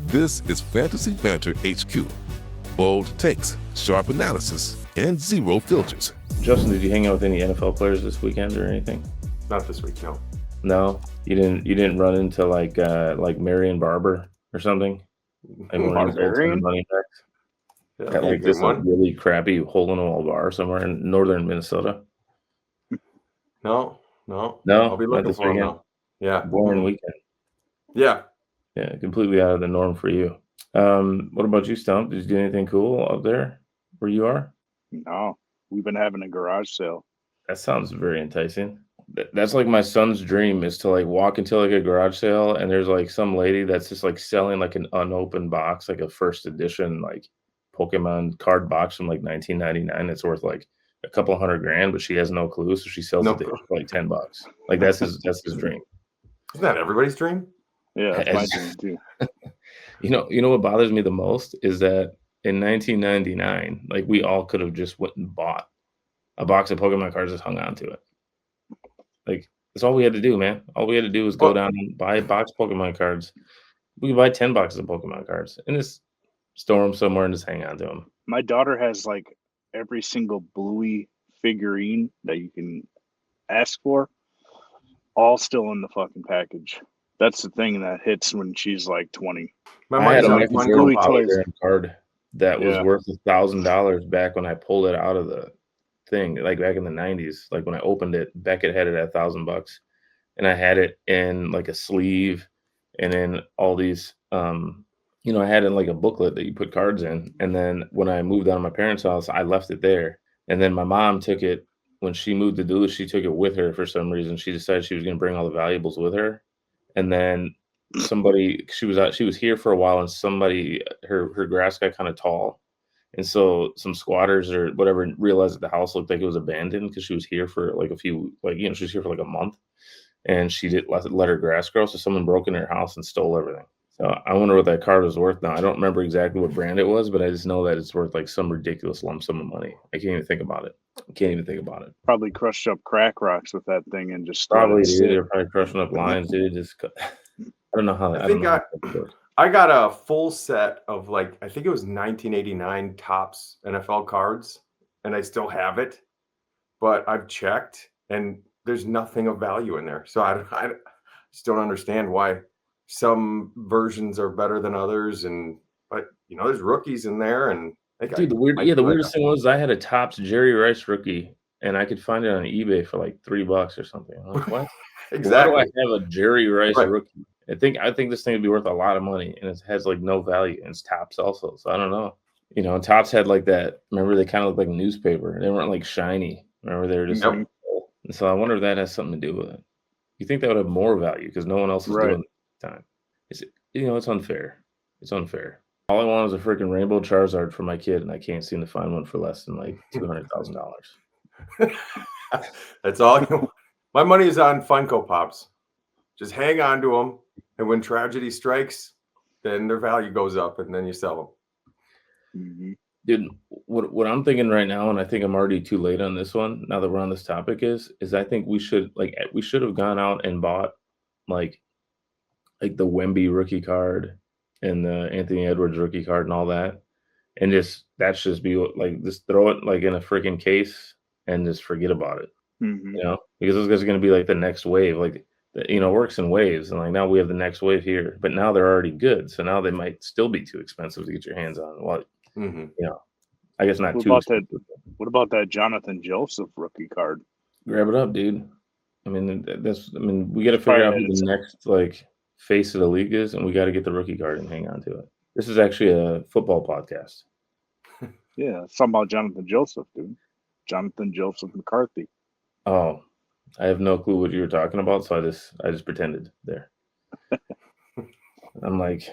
This is Fantasy Banter HQ. Bold takes, sharp analysis, and zero filters. Justin, did you hang out with any NFL players this weekend or anything? Not this week, no. No, you didn't run into like Marion Barber or something. Like one of these old-time running backs Yeah, at like this really crappy hole-in-the-wall bar somewhere in northern Minnesota. No. I'll be looking for him now. Yeah, boring weekend. Yeah, completely out of the norm for you. What about you, Stump? Did you do anything cool up there where you are? No, we've been having a garage sale. That sounds very enticing. That's like my son's dream, is to like walk into like a garage sale and there's like some lady that's just like selling like an unopened box, like a first edition like Pokemon card box from like 1999. It's worth like a couple $100,000, but she has no clue, so she sells it to him for like $10. Like that's his dream. Isn't that everybody's dream? Yeah, that's my dream too. You know what bothers me the most is that in 1999, like we all could have just went and bought a box of Pokemon cards, just hung on to it. Like, that's all we had to do, man. All we had to do was go down and buy a box of Pokemon cards. We could buy 10 boxes of Pokemon cards and just store them somewhere and just hang on to them. My daughter has like every single Bluey figurine that you can ask for, all still in the fucking package. That's the thing that hits when she's like 20. I had a Michael Jordan card that was worth $1,000 back when I pulled it out of the thing, like back in the 90s. Like when I opened it, Beckett had it at $1,000, and I had it in like a sleeve and in all these I had it in like a booklet that you put cards in. And then when I moved out of my parents' house, I left it there, and then my mom took it when she moved to Duluth. She took it with her for some reason. She decided she was going to bring all the valuables with her, and then she was here for a while, and her grass got kind of tall. And so some squatters or whatever realized that the house looked like it was abandoned because she was here for like she was here for like a month, and she didn't let her grass grow. So someone broke into her house and stole everything. So I wonder what that card was worth now. I don't remember exactly what brand it was, but I just know that it's worth like some ridiculous lump sum of money. I can't even think about it. Probably crushed up crack rocks with that thing and just probably, dude. They're probably crushing up lines, dude. I don't know how that. I got a full set of I think it was 1989 Topps NFL cards, and I still have it, but I've checked and there's nothing of value in there. So I just don't understand why some versions are better than others. But there's rookies in there, and dude, the weirdest thing was I had a Topps Jerry Rice rookie, and I could find it on eBay for like $3 or something. I'm like, what? Exactly. Why do I have a Jerry Rice rookie? I think this thing would be worth a lot of money, and it has like no value, and it's Topps also. So I don't know. Topps had like that. Remember, they kind of looked like a newspaper. They weren't like shiny. Remember, they were just like, so I wonder if that has something to do with it. You think that would have more value because no one else is doing it at the time. It's unfair. It's unfair. All I want is a freaking rainbow Charizard for my kid, and I can't seem to find one for less than like $200,000. That's all you want. My money is on Funko Pops. Just hang on to them, and when tragedy strikes, then their value goes up, and then you sell them. Mm-hmm. Dude, what I'm thinking right now, and I think I'm already too late on this one. Now that we're on this topic, is I think we should have gone out and bought like the Wemby rookie card and the Anthony Edwards rookie card and all that, and just be like, just throw it like in a freaking case and just forget about it. Mm-hmm. Because those guys are going to be like the next wave, works in waves, and like now we have the next wave here, but now they're already good, so now they might still be too expensive to get your hands on. Well, I guess not too expensive. What about that Jonathan Joseph rookie card? Grab it up, dude. I mean, we got to figure out who the next face of the league is, and we got to get the rookie card and hang on to it. This is actually a football podcast. Yeah, something about Jonathan Joseph, dude. Jonathan Joseph McCarthy. Oh, I have no clue what you were talking about, so I just pretended there. I'm like,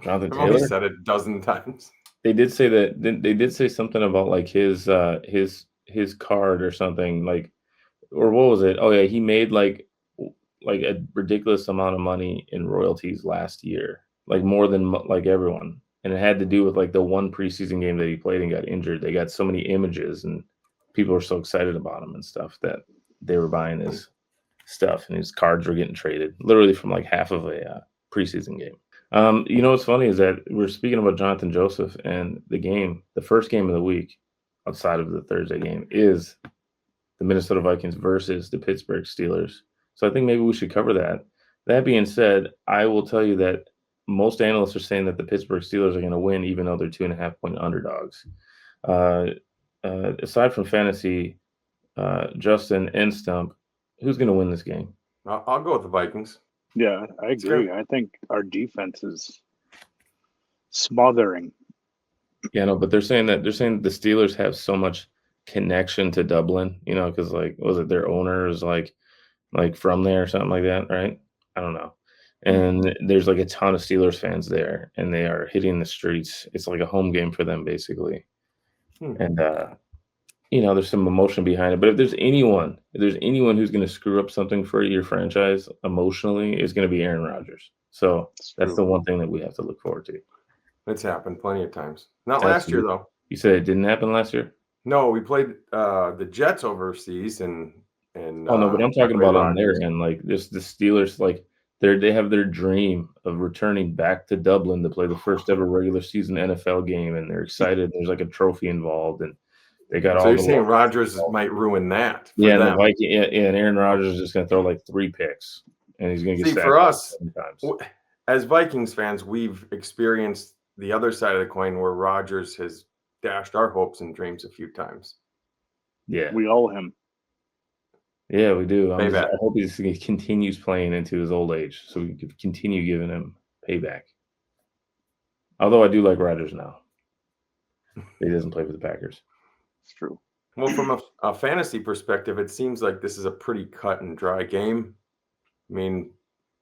Jonathan Taylor? I've only said it a dozen times. They did say that. They did say something about like his card or something, or what was it? Oh yeah, he made like a ridiculous amount of money in royalties last year, like more than like everyone, and it had to do with like the one preseason game that he played and got injured. They got so many images, and people were so excited about him and stuff that they were buying his stuff, and his cards were getting traded literally from like half of a preseason game. You know what's funny is that we're speaking about Jonathan Joseph, and the first game of the week, outside of the Thursday game, is the Minnesota Vikings versus the Pittsburgh Steelers. So I think maybe we should cover that. That being said, I will tell you that most analysts are saying that the Pittsburgh Steelers are going to win, even though they're 2.5-point underdogs. Aside from fantasy, Justin and Stump, who's going to win this game? I'll go with the Vikings. Yeah, I agree. I think our defense is smothering. Yeah, no, but they're saying the Steelers have so much connection to Dublin, because was it their owner is like from there or something like that, right? I don't know. And there's like a ton of Steelers fans there, and they are hitting the streets. It's like a home game for them, basically. And there's some emotion behind it. But if there's anyone who's going to screw up something for your franchise emotionally, it's going to be Aaron Rodgers. So that's the one thing that we have to look forward to. It's happened plenty of times. Not last year, though. You said it didn't happen last year? No, we played the Jets overseas, and oh no, but I'm talking about on their end, like this, the Steelers, like they have their dream of returning back to Dublin to play the first ever regular season NFL game, and they're excited. There's like a trophy involved, and they got all. So you're saying Rodgers might ruin that? Yeah, and and Aaron Rodgers is just going to throw like 3 picks, and he's going to get sacked for us. Sometimes. As Vikings fans, we've experienced the other side of the coin where Rodgers has dashed our hopes and dreams a few times. Yeah, we owe him. Yeah, we do. I hope he continues playing into his old age, so we can continue giving him payback. Although I do like Rodgers now. He doesn't play for the Packers. It's true. Well, from a fantasy perspective, it seems like this is a pretty cut and dry game. I mean,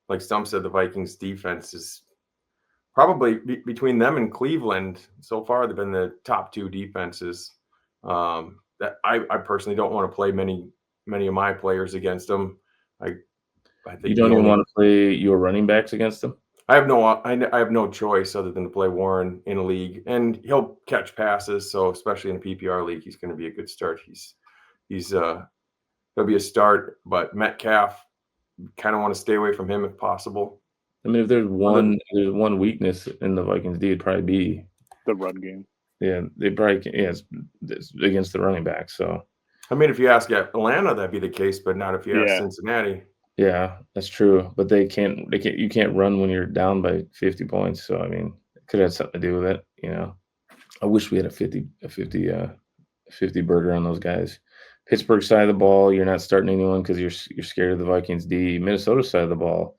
like Stump said, the Vikings defense is probably between them and Cleveland. So far, they've been the top 2 defenses. That I personally don't want to play many of my players against them. I think you don't even want to play your running backs against them. I have no choice other than to play Warren in a league, and he'll catch passes. So especially in a PPR league, he's going to be a good start. He'll be a start, but Metcalf, kind of want to stay away from him if possible. I mean, if there's one weakness in the Vikings D, it'd probably be the run game. Yeah, they probably it's against the running back. So, I mean, if you ask Atlanta, that'd be the case, but not if you ask Cincinnati. Yeah, that's true. But you can't run when you're down by 50 points. So, I mean, it could have something to do with it. I wish we had a 50 burger on those guys. Pittsburgh side of the ball, you're not starting anyone because you're scared of the Vikings D. Minnesota side of the ball,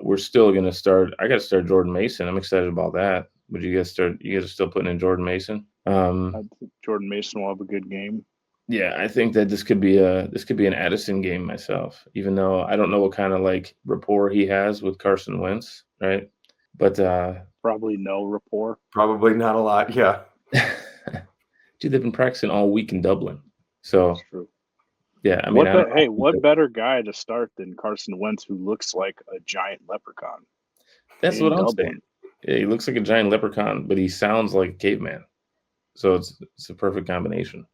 we're still going to start. I got to start Jordan Mason. I'm excited about that. Would you guys start? You guys are still putting in Jordan Mason? I think Jordan Mason will have a good game. Yeah, I think that this could be an Addison game myself, even though I don't know what kind of like rapport he has with Carson Wentz, right? But probably no rapport. Probably not a lot, yeah. Dude, they've been practicing all week in Dublin. So that's true. Yeah, I mean, what better guy to start than Carson Wentz, who looks like a giant leprechaun? That's what I'm saying. Yeah, he looks like a giant leprechaun, but he sounds like a caveman. So it's a perfect combination.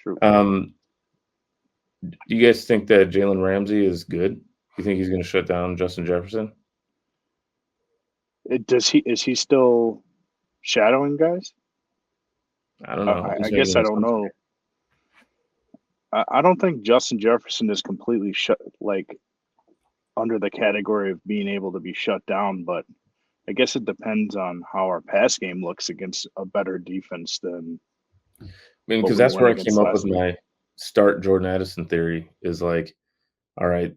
True. Do you guys think that Jalen Ramsey is good? Do you think he's going to shut down Justin Jefferson? Is he still shadowing guys? I don't know. I guess I don't know. I don't think Justin Jefferson is completely under the category of being able to be shut down, but I guess it depends on how our pass game looks against a better defense than. I mean, because that's where I came up with my start Jordan Addison theory is like, all right,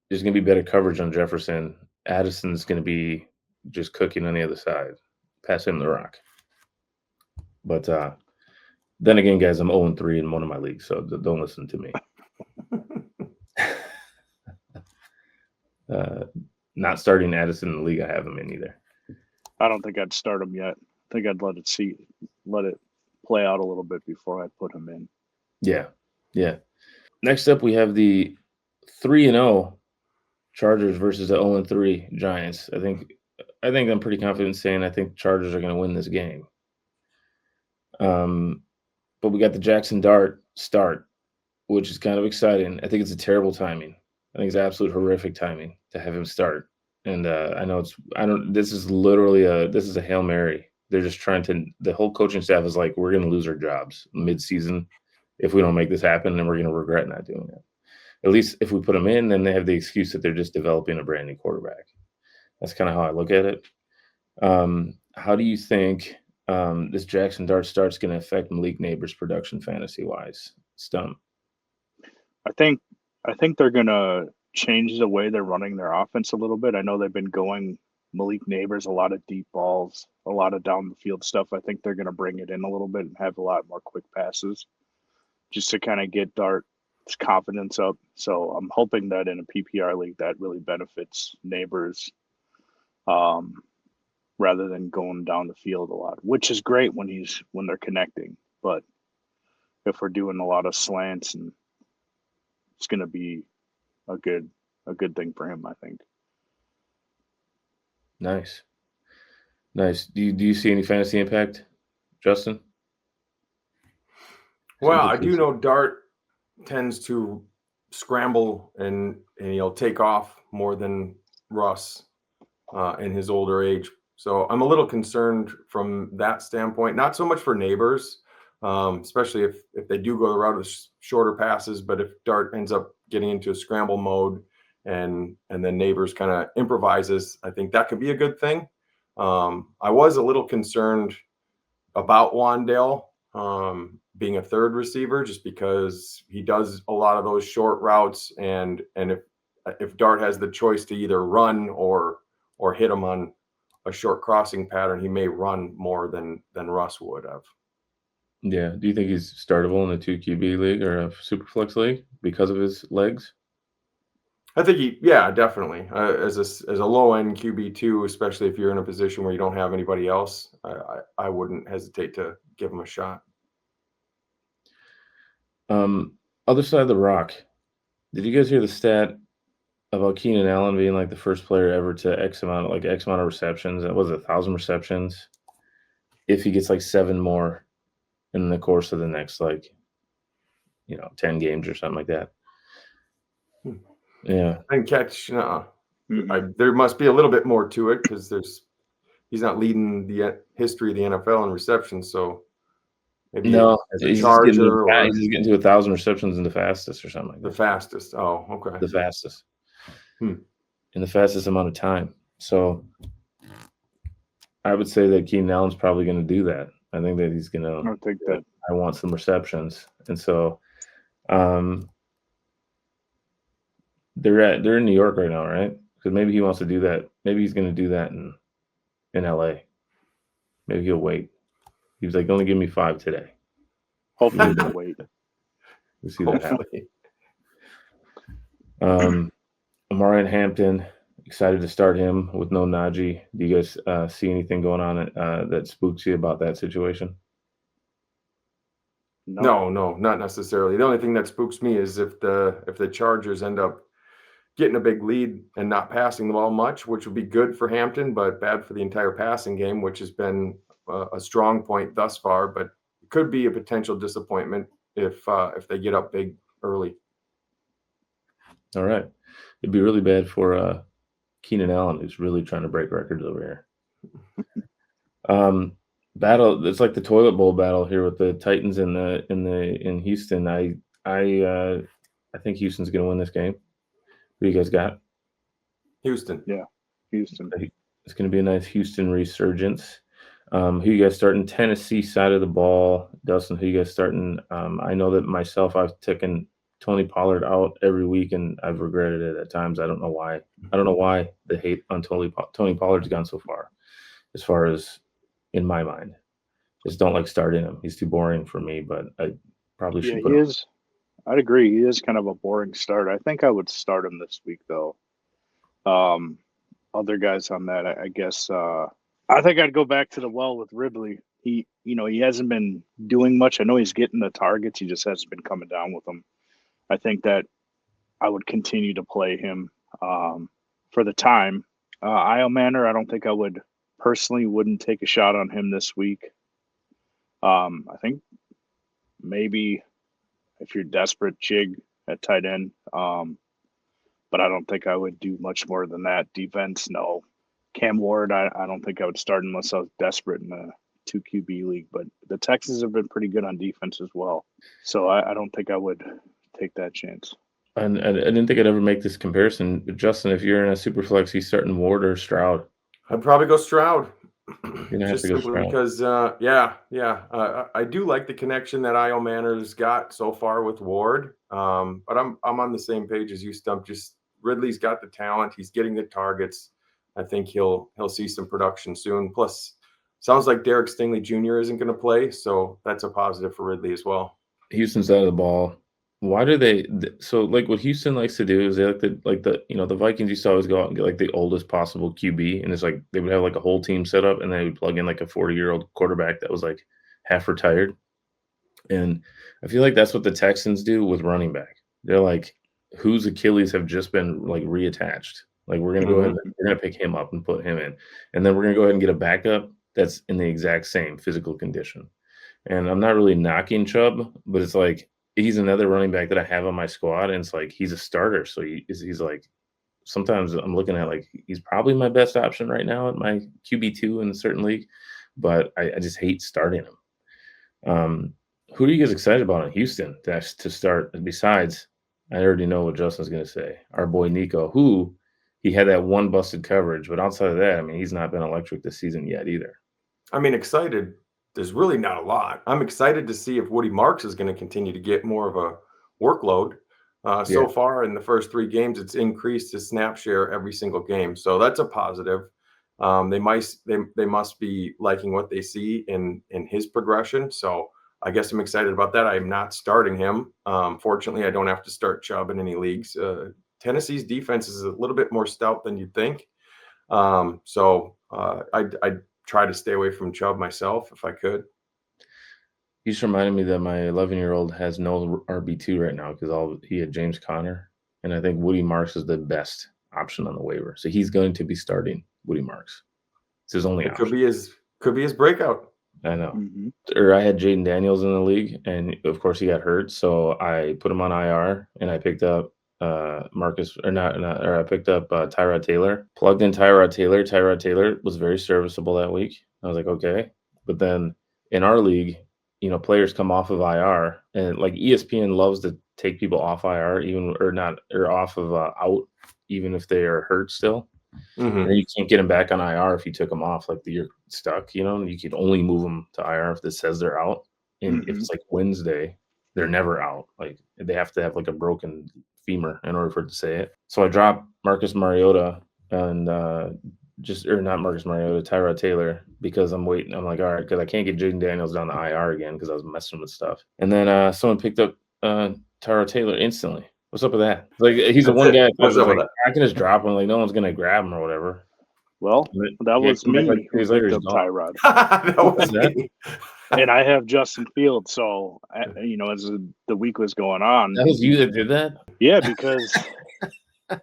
there's going to be better coverage on Jefferson. Addison's going to be just cooking on the other side. Pass him the rock. But then again, guys, I'm 0-3 in one of my leagues, so don't listen to me. Not starting Addison in the league I have him in either. I don't think I'd start him yet. I think I'd let it play out a little bit before I put him in. Yeah. Next up, we have the 3-0 Chargers versus the 0-3 Giants. I think I'm pretty confident saying I think Chargers are going to win this game. But we got the Jackson Dart start, which is kind of exciting. I think it's a terrible timing. I think it's absolute horrific timing to have him start And this is literally a Hail Mary. They're just the whole coaching staff is like, we're going to lose our jobs mid-season if we don't make this happen, and we're going to regret not doing it. At least if we put them in, then they have the excuse that they're just developing a brand new quarterback. That's kind of how I look at it. How do you think this Jackson Dart start's going to affect Malik Neighbors' production fantasy-wise? Stump. I think they're going to change the way they're running their offense a little bit. I know they've been going Malik Neighbors, a lot of deep balls, a lot of down the field stuff. I think they're going to bring it in a little bit and have a lot more quick passes just to kind of get Dart's confidence up. So I'm hoping that in a PPR league that really benefits Neighbors rather than going down the field a lot, which is great when they're connecting. But if we're doing a lot of slants, and it's going to be a good thing for him, I think. Nice. Do you see any fantasy impact, Justin? Well, I do know Dart tends to scramble and he'll take off more than Russ in his older age. So I'm a little concerned from that standpoint, not so much for Neighbors, especially if they do go the route of shorter passes, but if Dart ends up getting into a scramble mode and then Neighbors kind of improvises, I think that could be a good thing. I was a little concerned about Wandale being a third receiver, just because he does a lot of those short routes, and if Dart has the choice to either run or hit him on a short crossing pattern, he may run more than Russ would have. Yeah. Do you think he's startable in a 2 QB league or a Superflex league because of his legs? I think definitely. As a low end QB2, especially if you're in a position where you don't have anybody else, I wouldn't hesitate to give him a shot. Other side of the rock. Did you guys hear the stat about Keenan Allen being like the first player ever to X amount of receptions? That was 1,000 receptions. If he gets like 7 more in the course of the next 10 games or something like that. Yeah. And catch. There must be a little bit more to it because he's not leading the history of the NFL in receptions. So maybe he's just getting to 1,000 receptions in the fastest or something like that. The fastest. Oh, okay. The fastest. In the fastest amount of time. So I would say that Keenan Allen's probably going to do that. I think that he's going to. I think that I want some receptions, and so they're in New York right now, right? Because maybe he wants to do that. Maybe he's going to do that in LA. Maybe he'll wait. He was like, "Only give me 5 today." Hopefully they'll wait. We'll see that happen. Amari and Hampton, excited to start him with no Najee. Do you guys see anything going on that spooks you about that situation? No, not necessarily. The only thing that spooks me is if the Chargers end up getting a big lead and not passing the ball much, which would be good for Hampton, but bad for the entire passing game, which has been a strong point thus far. But it could be a potential disappointment if they get up big early. All right. It'd be really bad for Keenan Allen, who's really trying to break records over here. Battle. It's like the toilet bowl battle here with the Titans in Houston. I think Houston's going to win this game. Who do you guys got? Houston. Yeah, Houston. It's going to be a nice Houston resurgence. Who you guys starting? Tennessee side of the ball. Dustin, who you guys starting? I know that myself, I've taken Tony Pollard out every week, and I've regretted it at times. I don't know why. I don't know why the hate on Tony Pollard's gone so far. As far as in my mind, just don't like starting him. He's too boring for me. But I probably should. He is. I'd agree. He is kind of a boring start. I think I would start him this week, though. Other guys on that, I guess. I think I'd go back to the well with Ridley. He hasn't been doing much. I know he's getting the targets. He just hasn't been coming down with them. I think that I would continue to play him for the time. Isle Manor, I don't think I would personally wouldn't take a shot on him this week. I think maybe if you're desperate, Jig at tight end. but I don't think I would do much more than that. Defense, no. Cam Ward, I don't think I would start unless I was desperate in a 2 QB league. But the Texans have been pretty good on defense as well, so I don't think I would take that chance. And I didn't think I'd ever make this comparison. But Justin, if you're in a super flex, he's starting Ward or Stroud. I'd probably go Stroud. You're gonna have to go Stroud. Because I do like the connection that Io Manor's got so far with Ward. But I'm on the same page as you, Stump. Just Ridley's got the talent. He's getting the targets. I think he'll see some production soon. Plus, sounds like Derek Stingley Jr. isn't going to play, so that's a positive for Ridley as well. Houston's out of the ball. Why do they? So like what Houston likes to do is they like the Vikings used to always go out and get like the oldest possible QB, and it's like they would have like a whole team set up, and they would plug in like a 40-year-old quarterback that was like half retired. And I feel like that's what the Texans do with running back. They're like, whose Achilles have just been like reattached. Like we're gonna go ahead and we're gonna pick him up and put him in, and then we're gonna go ahead and get a backup that's in the exact same physical condition. And I'm not really knocking Chubb, but it's like he's another running back that I have on my squad, and it's like he's a starter. So he's like sometimes I'm looking at like he's probably my best option right now at my QB2 in a certain league, but I just hate starting him. Who are you guys excited about in Houston to start? Besides, I already know what Justin's going to say. Our boy Nico, who he had that one busted coverage, but outside of that, I mean, he's not been electric this season yet either. I mean, excited. There's really not a lot. I'm excited to see if Woody Marks is going to continue to get more of a workload. So far in the first 3 games, it's increased his snap share every single game. So that's a positive. They must be liking what they see in his progression. So I guess I'm excited about that. I'm not starting him. Fortunately, I don't have to start Chubb in any leagues. Tennessee's defense is a little bit more stout than you'd think. So I'd try to stay away from Chubb myself if I could. You just reminded me that my 11-year-old has no RB2 right now because he had James Conner, and I think Woody Marks is the best option on the waiver. So he's going to be starting Woody Marks. It's his only option. Could be his breakout. I know. Or I had Jaden Daniels in the league, and of course he got hurt, so I put him on IR, and I picked up I picked up Tyrod Taylor. Plugged in Tyrod Taylor. Tyrod Taylor was very serviceable that week. I was like, okay. But then in our league, players come off of IR, and like ESPN loves to take people off IR, off of out, even if they are hurt still. And you can't get them back on IR if you took them off. Like you're stuck, you can only move them to IR if it says they're out. And if it's like Wednesday, they're never out. Like they have to have like a broken femur in order for it to say it. So I dropped Marcus Mariota and Tyrod Taylor because I'm waiting. I'm like, all right, because I can't get Jaden Daniels down to IR again because I was messing with stuff. And then someone picked up Tyrod Taylor instantly. What's up with that? Like he's the one guy I can just drop him. Like no one's gonna grab him or whatever. Well, that was me. Like 2 days later, he's Tyrod. That was me. And I have Justin Fields, so as the week was going on, that was you that did that. Yeah, because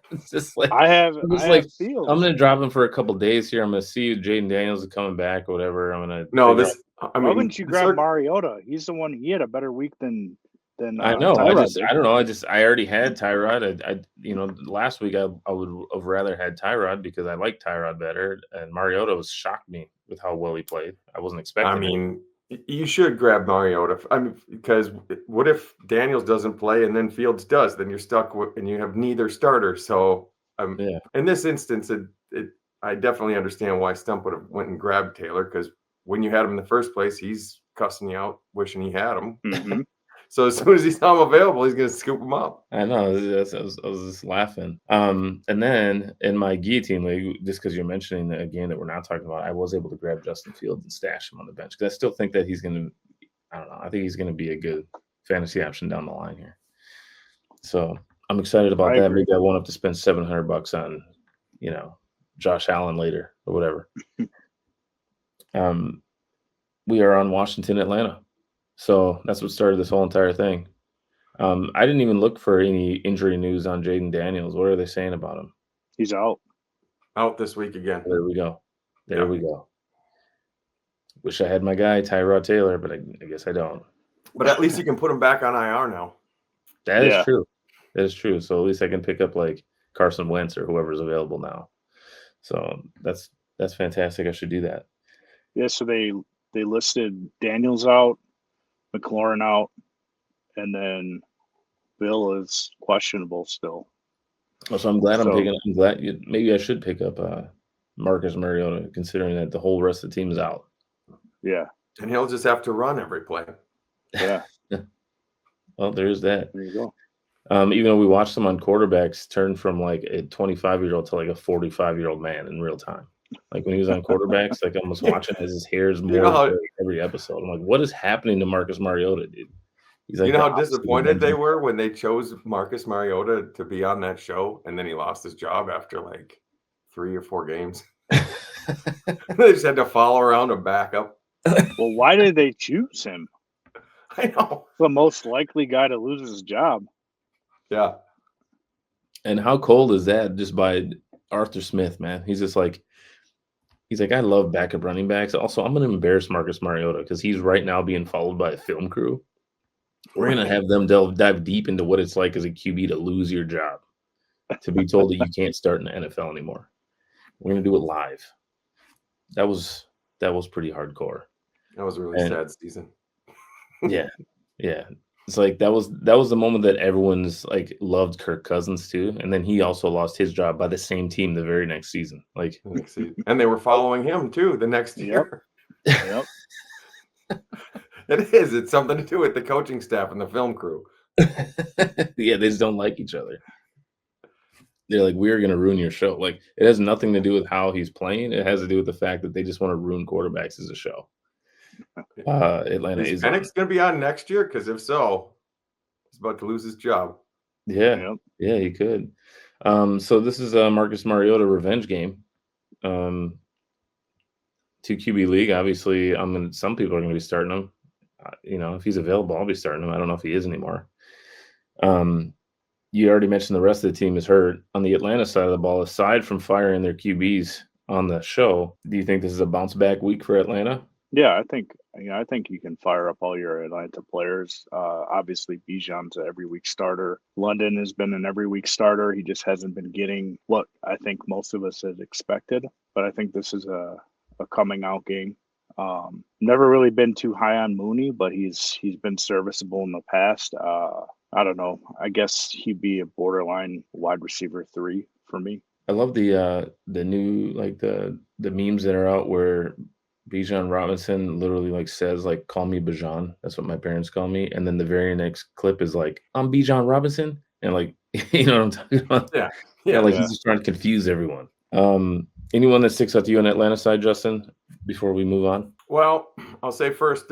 it's just like I have Fields. I'm gonna drop him for a couple days here. I'm gonna see if Jaden Daniels is coming back or whatever. Why wouldn't you grab Mariota? He's the one. He had a better week than I know. Tyrod I don't know. I already had Tyrod. Last week I would have rather had Tyrod because I like Tyrod better. And Mariota shocked me with how well he played. I wasn't expecting. You should grab Mariota. Because what if Daniels doesn't play and then Fields does? Then you're stuck and you have neither starter. So in this instance, I definitely understand why Stump would have went and grabbed Taylor because when you had him in the first place, he's cussing you out, wishing he had him. So as soon as he's not available, he's going to scoop him up. I know. I was just laughing. And then in my guillotine league, just because you're mentioning that again that we're not talking about, I was able to grab Justin Fields and stash him on the bench because I still think that he's going to. I don't know. I think he's going to be a good fantasy option down the line here. So I'm excited about that. Maybe I won't have to spend $700 on, Josh Allen later or whatever. We are on Washington, Atlanta. So that's what started this whole entire thing. I didn't even look for any injury news on Jaden Daniels. What are they saying about him? He's out. Out this week again. There we go. We go. Wish I had my guy, Tyrod Taylor, but I guess I don't. But at least you can put him back on IR now. That is true. That is true. So at least I can pick up Carson Wentz or whoever's available now. So that's fantastic. I should do that. Yeah, so they listed Daniels out, McLaurin out, and then Bill is questionable still. Oh, so I'm glad maybe I should pick up Marcus Mariota, considering that the whole rest of the team is out. Yeah. And he'll just have to run every play. Yeah. Well, there's that. There you go. Even though we watched some on quarterbacks turn from like a 25-year-old to like a 45-year-old man in real time. Like when he was on quarterbacks, like almost watching as his hair's more every episode. I'm like, what is happening to Marcus Mariota, dude? He's like, you know how disappointed they were when they chose Marcus Mariota to be on that show, and then he lost his job after like 3 or 4 games. They just had to follow around a backup. Well, why did they choose him? I know. The most likely guy to lose his job. Yeah. And how cold is that? Just by Arthur Smith, man. He's like, I love backup running backs. Also, I'm going to embarrass Marcus Mariota because he's right now being followed by a film crew. We're going to have them dive deep into what it's like as a QB to lose your job, to be told that you can't start in the NFL anymore. We're going to do it live. That was pretty hardcore. That was a really sad season. Yeah. It's like that was the moment that everyone's like loved Kirk Cousins too, and then he also lost his job by the same team the very next season. Like, and they were following him too the next year. Yep. It is. It's something to do with the coaching staff and the film crew. Yeah, they just don't like each other. They're like, we're going to ruin your show. Like, it has nothing to do with how he's playing. It has to do with the fact that they just want to ruin quarterbacks as a show. Atlanta is Penix going to be on next year? Because if so, he's about to lose his job. Yeah, he could. So this is a Marcus Mariota revenge game. 2 QB league. Obviously, some people are going to be starting him. If he's available, I'll be starting him. I don't know if he is anymore. You already mentioned the rest of the team is hurt. On the Atlanta side of the ball, aside from firing their QBs on the show, do you think this is a bounce back week for Atlanta? Yeah, I think you can fire up all your Atlanta players. Obviously, Bijan's an every week starter. London has been an every week starter. He just hasn't been getting what I think most of us had expected. But I think this is a coming out game. Never really been too high on Mooney, but he's been serviceable in the past. I don't know. I guess he'd be a borderline wide receiver 3 for me. I love the new the memes that are out where Bijan Robinson literally says call me Bijan. That's what my parents call me. And then the very next clip is I'm Bijan Robinson, and you know what I'm talking about? Yeah. He's just trying to confuse everyone. Anyone that sticks out to you on the Atlanta side, Justin, before we move on? Well, I'll say first,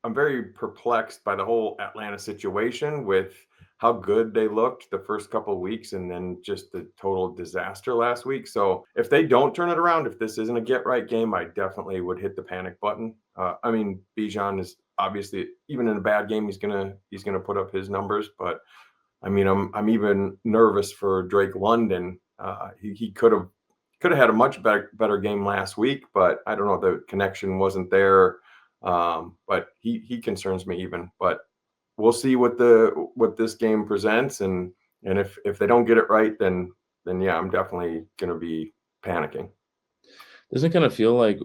I'm very perplexed by the whole Atlanta situation with how good they looked the first couple of weeks and then just the total disaster last week. So if they don't turn it around, if this isn't a get right game, I definitely would hit the panic button. Bijan is obviously, even in a bad game, he's gonna put up his numbers. But I'm even nervous for Drake London. He could have had a much better game last week, but I don't know, the connection wasn't there. But he concerns me even. But we'll see what this game presents, and if they don't get it right, then yeah, I'm definitely going to be panicking. Doesn't it kind of feel like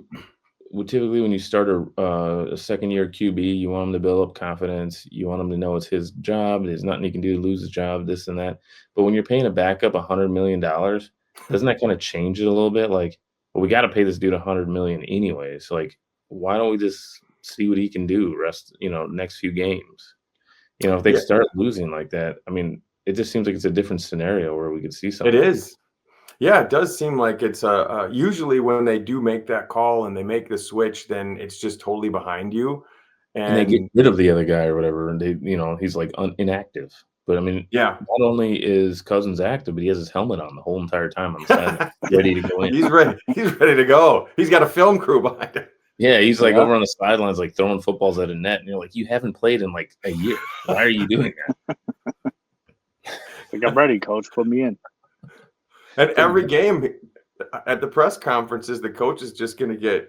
typically when you start a second year QB, you want him to build up confidence, you want him to know it's his job, there's nothing he can do to lose his job, this and that. But when you're paying a backup $100 million, doesn't that kind of change it a little bit? We got to pay this dude $100 million anyways. Why don't we just see what he can do next few games? If they start losing like that, it just seems like it's a different scenario where we could see something. It is. Yeah, it does seem like it's usually when they do make that call and they make the switch, then it's just totally behind you. And they get rid of the other guy or whatever, and he's inactive. But yeah, not only is Cousins active, but he has his helmet on the whole entire time on the side, ready to go in. He's ready to go. He's got a film crew behind him. Yeah, he's over on the sidelines, throwing footballs at a net, and you're you haven't played in a year. Why are you doing that? I'm ready, coach. Put me in. And every game at the press conferences, the coach is just going to get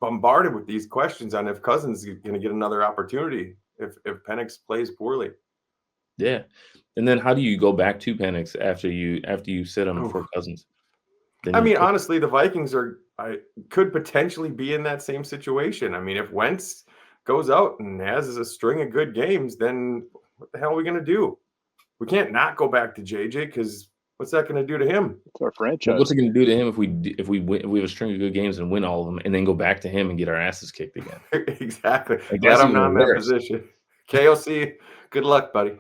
bombarded with these questions on if Cousins is going to get another opportunity if Penix plays poorly. Yeah, And then how do you go back to Penix after you sit him for Cousins? I mean, honestly, the Vikings could potentially be in that same situation. I mean, if Wentz goes out and has a string of good games, then what the hell are we going to do? We can't not go back to JJ because what's that going to do to him? It's our franchise. What's it going to do to him if we have a string of good games and win all of them, and then go back to him and get our asses kicked again? Exactly. Like, glad I'm not in that position. KOC, good luck, buddy.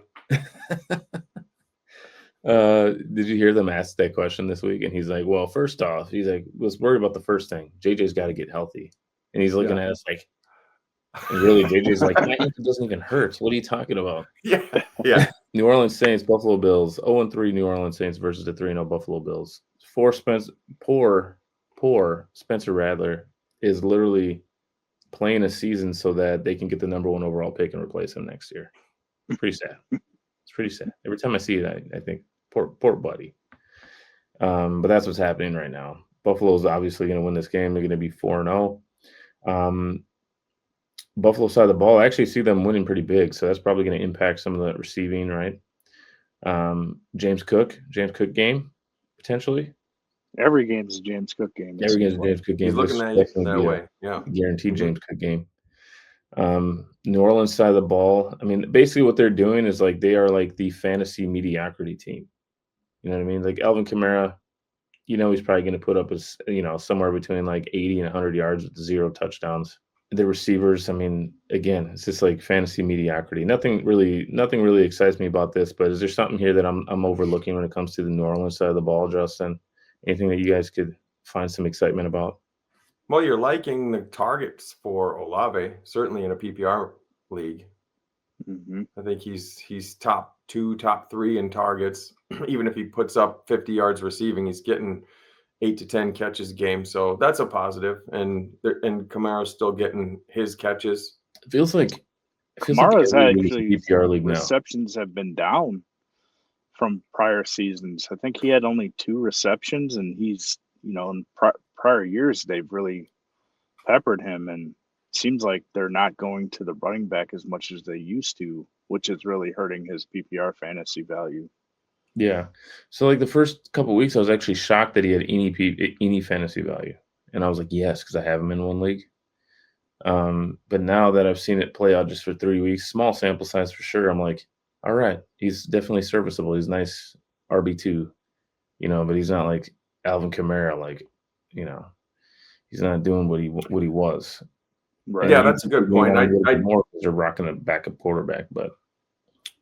Did you hear them ask that question this week? And he's like, well, first off, he's like, was worried about the first thing. JJ's got to get healthy. And he's looking at us like, and really, JJ's like, my ankle doesn't even hurt. What are you talking about? Yeah. New Orleans Saints, Buffalo Bills, 0-3 New Orleans Saints versus the 3-0 Buffalo Bills. Poor Spencer Rattler is literally playing a season so that they can get the number 1 overall pick and replace him next year. Pretty sad. It's pretty sad. Every time I see it, I think, poor buddy. But that's what's happening right now. Buffalo's obviously going to win this game. They're going to be 4-0. Buffalo side of the ball, I actually see them winning pretty big, so that's probably going to impact some of the receiving, right? James Cook game, potentially. Every game's a James Cook game. Every game's a James Cook game. He's looking at it that way. Yeah. Guaranteed James Cook game. New Orleans side of the ball, I mean, basically what they're doing is like they are like the fantasy mediocrity team. You know what I mean? Like Alvin Kamara, he's probably going to put up somewhere between like 80 and 100 yards with 0 touchdowns. The receivers, I mean, again, it's just like fantasy mediocrity. Nothing really excites me about this, but is there something here that I'm overlooking when it comes to the New Orleans side of the ball, Justin? Anything that you guys could find some excitement about? Well, you're liking the targets for Olave, certainly in a PPR league. Mm-hmm. I think he's top 2, top 3 in targets. Even if he puts up 50 yards receiving, he's getting 8 to 10 catches a game. So that's a positive. And Kamara's still getting his catches. It feels like Kamara's actually PPR league receptions have been down from prior seasons. I think he had only 2 receptions, and he's, in prior years, they've really peppered him, and it seems like they're not going to the running back as much as they used to, which is really hurting his PPR fantasy value. Yeah. So like the first couple of weeks, I was actually shocked that he had any fantasy value. And I was like, yes, because I have him in one league. But now that I've seen it play out just for 3 weeks, small sample size for sure, I'm like, all right, he's definitely serviceable. He's nice RB2, but he's not like Alvin Kamara, like, he's not doing what he was. Right. Yeah, that's a good point. More because they're rocking a backup quarterback, but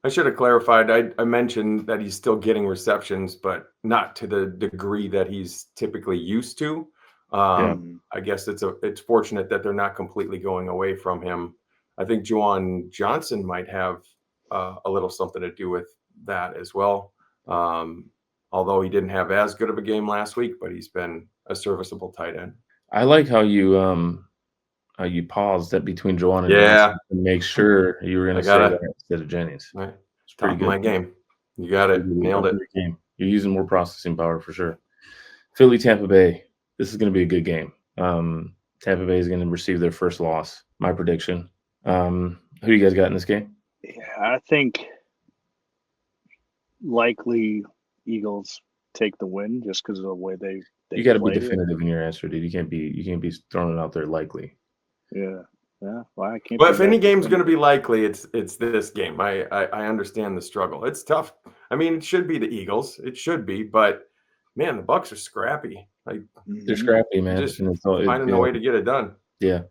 I should have clarified. I mentioned that he's still getting receptions, but not to the degree that he's typically used to. I guess it's fortunate that they're not completely going away from him. I think Juwan Johnson might have a little something to do with that as well. Although he didn't have as good of a game last week, but he's been a serviceable tight end. I like how you paused that between Juwan and Johnson to make sure you were going to say that instead of Jennings. Right. It's pretty good. My game. You got it. Nailed it. Game. You're using more processing power for sure. Philly, Tampa Bay. This is going to be a good game. Tampa Bay is going to receive their first loss. My prediction. Who do you guys got in this game? Yeah, I think likely Eagles take the win just because of the way they you got to be definitive in your answer, dude. You can't be throwing it out there likely. Yeah. Well, I can't. But if any game's going to be likely, it's this game. I understand the struggle. It's tough. I mean, it should be the Eagles. It should be, but man, the Bucs are scrappy. Like they're scrappy, man. Just finding a way to get it done. Yeah.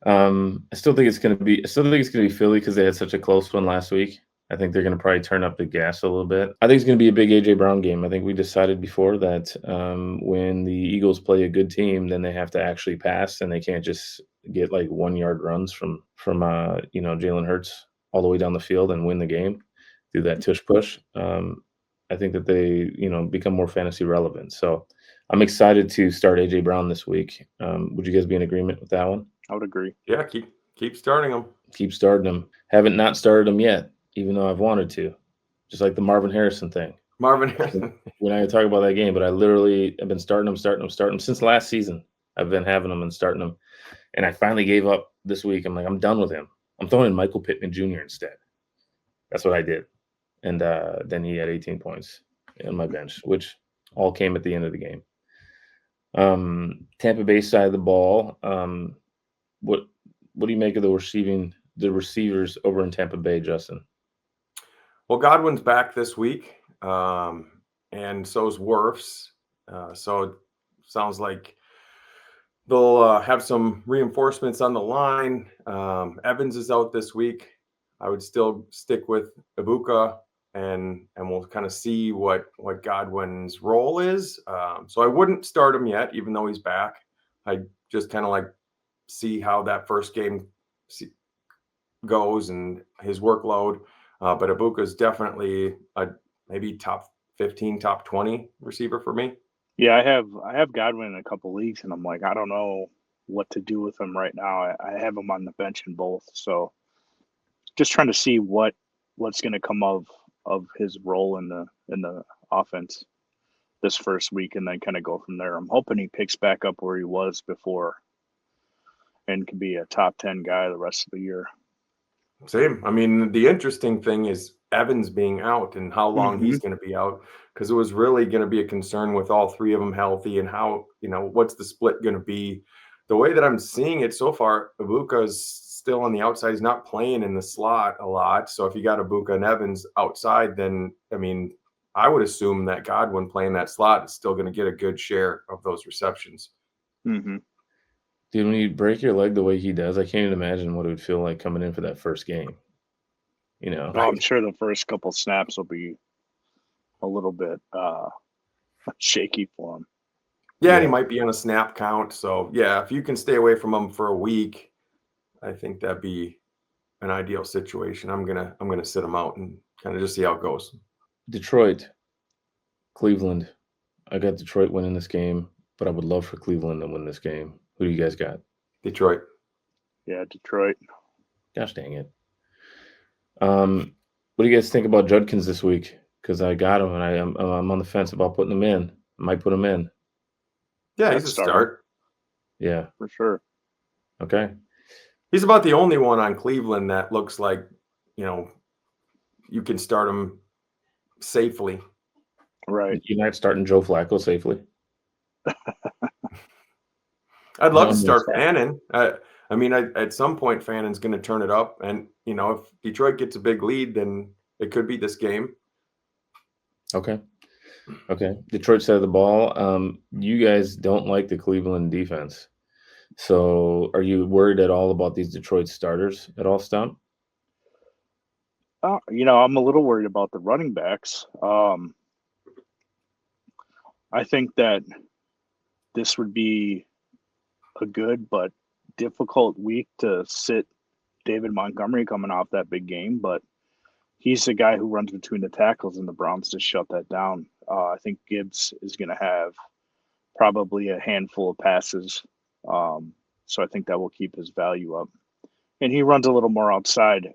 I still think it's going to be Philly because they had such a close one last week. I think they're going to probably turn up the gas a little bit. I think it's going to be a big A.J. Brown game. I think we decided before that when the Eagles play a good team, then they have to actually pass, and they can't just get like 1-yard runs from Jalen Hurts all the way down the field and win the game through that tush push. I think that they become more fantasy relevant. So I'm excited to start A.J. Brown this week. Would you guys be in agreement with that one? I would agree. Yeah, keep starting them. Keep starting them. Haven't not started them yet, even though I've wanted to. Just like the Marvin Harrison thing. Marvin Harrison. We're not going to talk about that game, but I literally have been starting them since last season. I've been having them and starting them. And I finally gave up this week. I'm like, I'm done with him. I'm throwing in Michael Pittman Jr. instead. That's what I did. And then he had 18 points on my bench, which all came at the end of the game. Tampa Bay side of the ball, what do you make of the receivers over in Tampa Bay, Justin? Well, Godwin's back this week, and so is Wirfs. So it sounds like they'll have some reinforcements on the line. Evans is out this week. I would still stick with Ibuka, and we'll kind of see what Godwin's role is. So I wouldn't start him yet, even though he's back. I just kind of like see how that first game goes and his workload. But Ibuka is definitely a maybe top 15, top 20 receiver for me. Yeah, I have Godwin in a couple leagues, and I'm like, I don't know what to do with him right now. I have him on the bench in both, so just trying to see what's going to come of his role in the offense this first week, and then kind of go from there. I'm hoping he picks back up where he was before, and can be a top 10 guy the rest of the year. Same. I mean, the interesting thing is Evans being out and how long he's going to be out, because it was really going to be a concern with all three of them healthy and how, what's the split going to be. The way that I'm seeing it so far, Ibuka's still on the outside. He's not playing in the slot a lot. So if you got Ibuka and Evans outside, then, I mean, I would assume that Godwin playing that slot is still going to get a good share of those receptions. Mm-hmm. Dude, when you break your leg the way he does, I can't even imagine what it would feel like coming in for that first game. Oh, I'm sure the first couple snaps will be a little bit shaky for him. Yeah, and he might be on a snap count. So yeah, if you can stay away from him for a week, I think that'd be an ideal situation. I'm gonna sit him out and kind of just see how it goes. Detroit, Cleveland. I got Detroit winning this game, but I would love for Cleveland to win this game. Who do you guys got? Detroit. Yeah, Detroit. Gosh dang it. What do you guys think about Judkins this week? Because I got him, and I'm on the fence about putting him in. I might put him in. Yeah, he's a start. Yeah, for sure. Okay. He's about the only one on Cleveland that looks like, you can start him safely. Right. You're not starting Joe Flacco safely. I'd love to start Fannin. I mean, at some point, Fannon's going to turn it up. And, if Detroit gets a big lead, then it could be this game. Okay. Detroit side of the ball. You guys don't like the Cleveland defense. So are you worried at all about these Detroit starters at all, Stump? I'm a little worried about the running backs. I think that this would be a good but difficult week to sit David Montgomery coming off that big game, but he's the guy who runs between the tackles, and the Browns just shut that down. I think Gibbs is going to have probably a handful of passes, so I think that will keep his value up. And he runs a little more outside.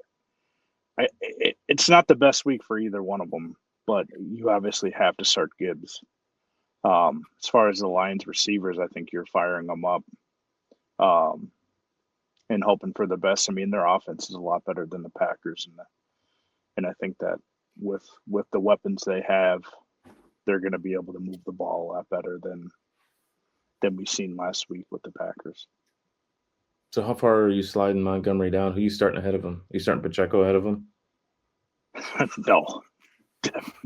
It's not the best week for either one of them, but you obviously have to start Gibbs. As far as the Lions receivers, I think you're firing them up and hoping for the best. I mean, their offense is a lot better than the Packers, and I think that with the weapons they have, they're going to be able to move the ball a lot better than we've seen last week with the Packers. So how far are you sliding Montgomery down? Who are you starting ahead of him? Are you starting Pacheco ahead of him? No,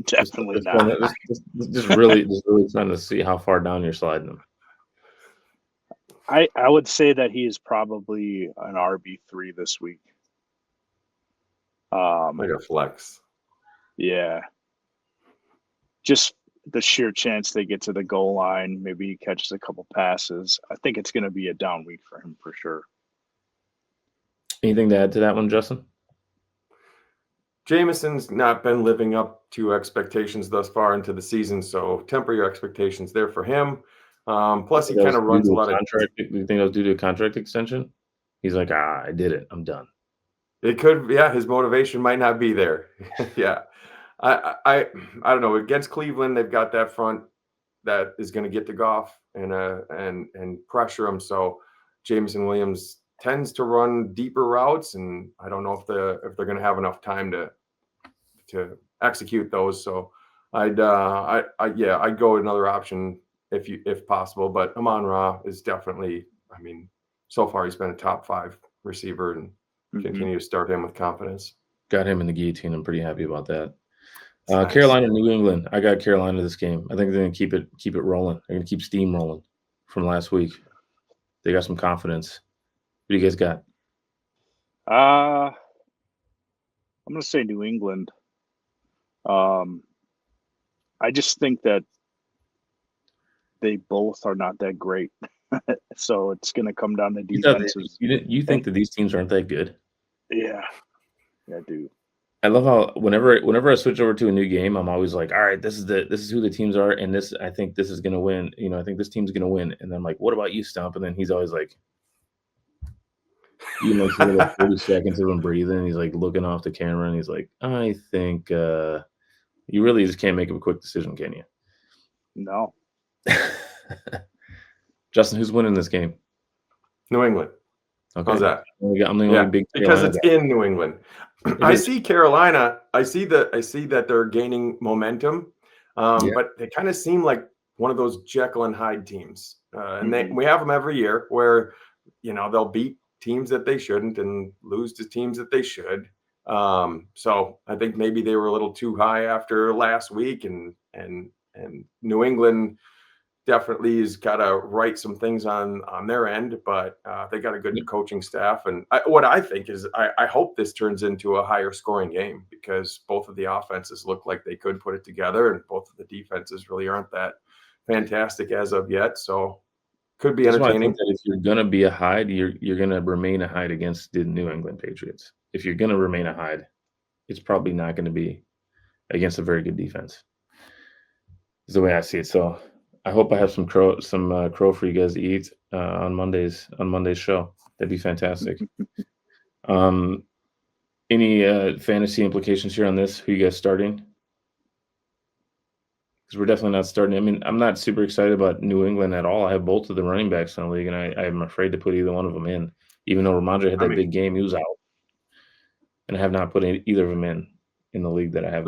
definitely not. Just really trying to see how far down you're sliding him. I would say that he is probably an RB3 this week. Like a flex. Yeah. Just the sheer chance they get to the goal line, maybe he catches a couple passes. I think it's going to be a down week for him for sure. Anything to add to that one, Justin? Jameson's not been living up to expectations thus far into the season, so temper your expectations there for him. Plus, he kind of runs a lot of contract. Do you think that was due to a contract extension? He's like, I did it. I'm done. It could, yeah. His motivation might not be there. Yeah, I don't know. Against Cleveland, they've got that front that is going to get to Goff and pressure him. So Jameson Williams tends to run deeper routes, and I don't know if they're going to have enough time to execute those. So I'd go another option if possible. But Amon-Ra is definitely, I mean, so far he's been a top 5 receiver, and continue to start him with confidence. Got him in the guillotine. I'm pretty happy about that. Nice. Carolina, New England. I got Carolina this game. I think they're going to keep it rolling. They're going to keep steam rolling from last week. They got some confidence. What do you guys got? I'm going to say New England. I just think that they both are not that great. So it's going to come down to defenses. You think that these teams aren't that good? Yeah, I do. I love how whenever I switch over to a new game, I'm always like, all right, this is who the teams are, and I think this is gonna win. I think this team's gonna win. And then I'm like, what about you, Stump? And then he's always like, 30 seconds of him breathing, and he's like looking off the camera, and he's like, I think you really just can't make a quick decision, can you? No. Justin, who's winning this game? New England. Okay. How's that? I'm the only big because Carolina it's guy. in New England. I see Carolina. I see that they're gaining momentum, but they kind of seem like one of those Jekyll and Hyde teams. And we have them every year where they'll beat teams that they shouldn't and lose to teams that they should. So I think maybe they were a little too high after last week, and New England definitely has got to write some things on their end, but they got a good coaching staff. And what I think is I hope this turns into a higher scoring game, because both of the offenses look like they could put it together, and both of the defenses really aren't that fantastic as of yet. So could be entertaining. I think that if you're going to be a Hyde, you're going to remain a Hyde against the New England Patriots. If you're going to remain a Hyde, it's probably not going to be against a very good defense. Is the way I see it. So I hope I have some crow for you guys to eat on Monday's show. That'd be fantastic. Any fantasy implications here on this? Who you guys starting? Because we're definitely not starting. I mean, I'm not super excited about New England at all. I have both of the running backs in the league, and I'm afraid to put either one of them in. Even though Ramondre had that big game, he was out, and I have not put either of them in the league that I have.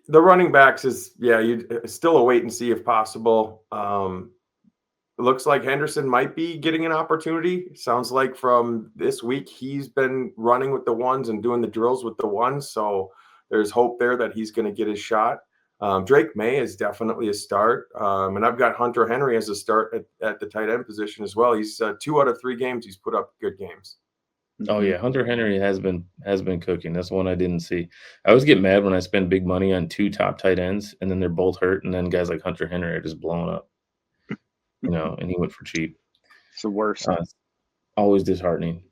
The running backs is you still a wait and see if possible. It looks like Henderson might be getting an opportunity. Sounds like from this week he's been running with the ones and doing the drills with the ones. So there's hope there that he's going to get his shot. Drake May is definitely a start. And I've got Hunter Henry as a start at the tight end position as well. He's 2 out of 3 games he's put up good games. Oh yeah, Hunter Henry has been cooking. That's one I didn't see. I always get mad when I spend big money on 2 top tight ends and then they're both hurt, and then guys like Hunter Henry are just blowing up. And he went for cheap. It's the worst. Always disheartening.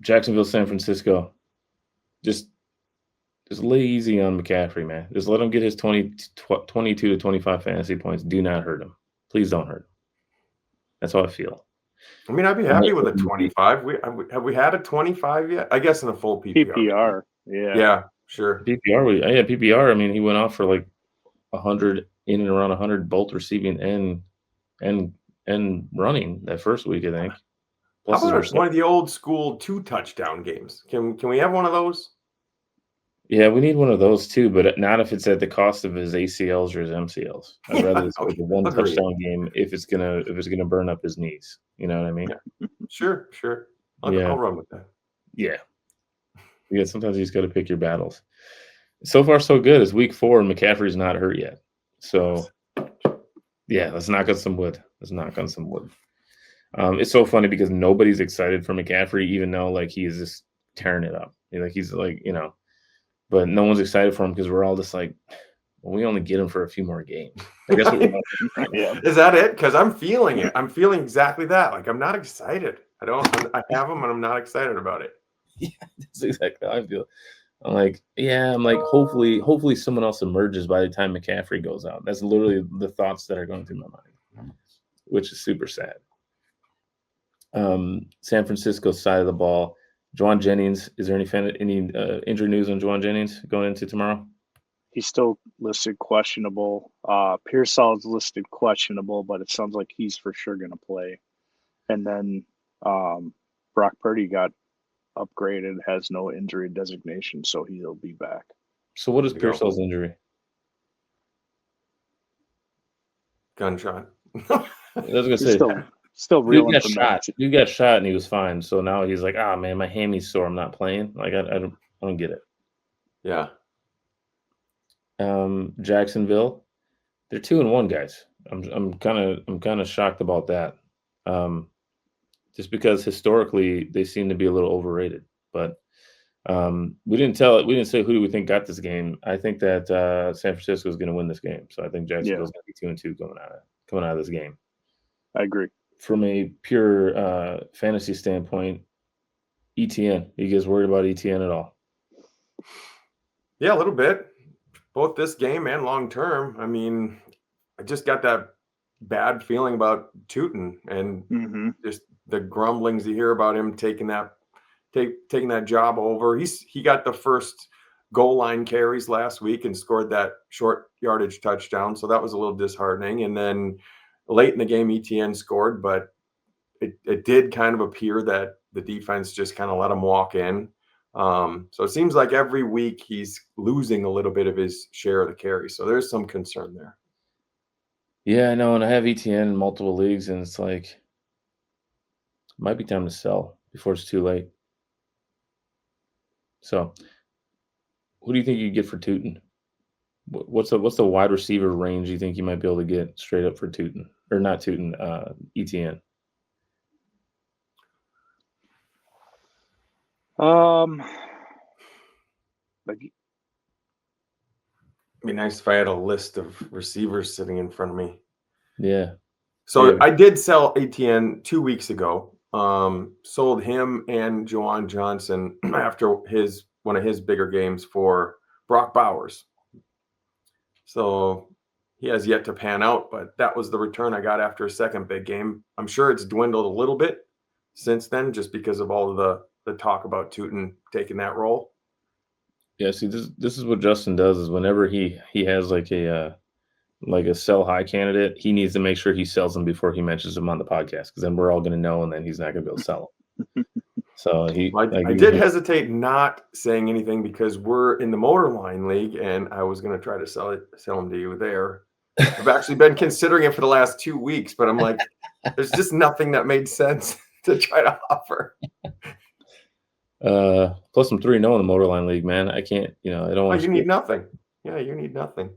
Jacksonville, San Francisco. Just lay easy on McCaffrey, man. Just let him get his 22 to 25 fantasy points. Do not hurt him. Please don't hurt him. That's how I feel. I mean, I'd be happy with a 25. Have we had a 25 yet? I guess in a full PPR. PPR, yeah. Yeah, sure. PPR. I mean, he went off for like 100, in and around 100, both receiving and running that first week, I think. Plus, how about one of the old school 2 touchdown games? Can we have one of those? Yeah, we need one of those too, but not if it's at the cost of his ACLs or his MCLs. I'd rather it's like a 1 touchdown game if it's gonna burn up his knees. You know what I mean? Yeah. Sure. I'll run with that. Yeah. Sometimes you just got to pick your battles. So far, so good. It's week 4, and McCaffrey's not hurt yet. So, yeah, let's knock on some wood. It's so funny because nobody's excited for McCaffrey, even though like he is just tearing it up. He's like, but no one's excited for him because we're all just like, well, we only get him for a few more games. I guess Is that it? Because I'm feeling it. I'm feeling exactly that. Like, I'm not excited. I have him and I'm not excited about it. Yeah, that's exactly how I feel. I'm like, hopefully someone else emerges by the time McCaffrey goes out. That's literally the thoughts that are going through my mind, which is super sad. San Francisco side of the ball. Juwan Jennings, is there any injury news on Juwan Jennings going into tomorrow? He's still listed questionable. Pearsall's listed questionable, but it sounds like he's for sure going to play. And then Brock Purdy got upgraded, has no injury designation, so he'll be back. So what is Pearsall's injury? Gunshot. I was gonna say still reeling from shot. You got shot and he was fine. So now he's like, man, my hammy's sore. I'm not playing. Like I don't get it. Yeah. Jacksonville, they're 2-1 guys. I'm kind of shocked about that. Just because historically they seem to be a little overrated. But we didn't say who do we think got this game. I think that San Francisco is going to win this game. So I think Jacksonville's going to be 2-2 coming out of this game. I agree. From a pure fantasy standpoint, ETN. You guys worried about ETN at all? Yeah, a little bit. Both this game and long term. I mean, I just got that bad feeling about Tootin and just the grumblings you hear about him taking that job over. He got the first goal line carries last week and scored that short yardage touchdown. So that was a little disheartening. And then late in the game, ETN scored, but it did kind of appear that the defense just kind of let him walk in. So it seems like every week he's losing a little bit of his share of the carry. So there's some concern there. Yeah, I know. And I have ETN in multiple leagues, and it's like, it might be time to sell before it's too late. So who do you think you get for Tootin? What's the wide receiver range you think you might be able to get straight up for Tootin? Or not Tootin, ETN? It'd be nice if I had a list of receivers sitting in front of me. Yeah. So I did sell ATN 2 weeks ago. Sold him and Juwan Johnson after one of his bigger games for Brock Bowers. So he has yet to pan out, but that was the return I got after a second big game. I'm sure it's dwindled a little bit since then, just because of all of the talk about Tootin taking that role. Yeah, see, this is what Justin does is whenever he has like a sell high candidate, he needs to make sure he sells them before he mentions them on the podcast, because then we're all going to know, and then he's not going to be able to sell them. So I did hesitate not saying anything because we're in the motor line league, and I was going to try to sell them to you there. I've actually been considering it for the last 2 weeks, but I'm like, there's just nothing that made sense to try to offer. Plus I'm 3-0 in the motor line league, man. I can't, I don't want to. You need nothing. Yeah, you need nothing.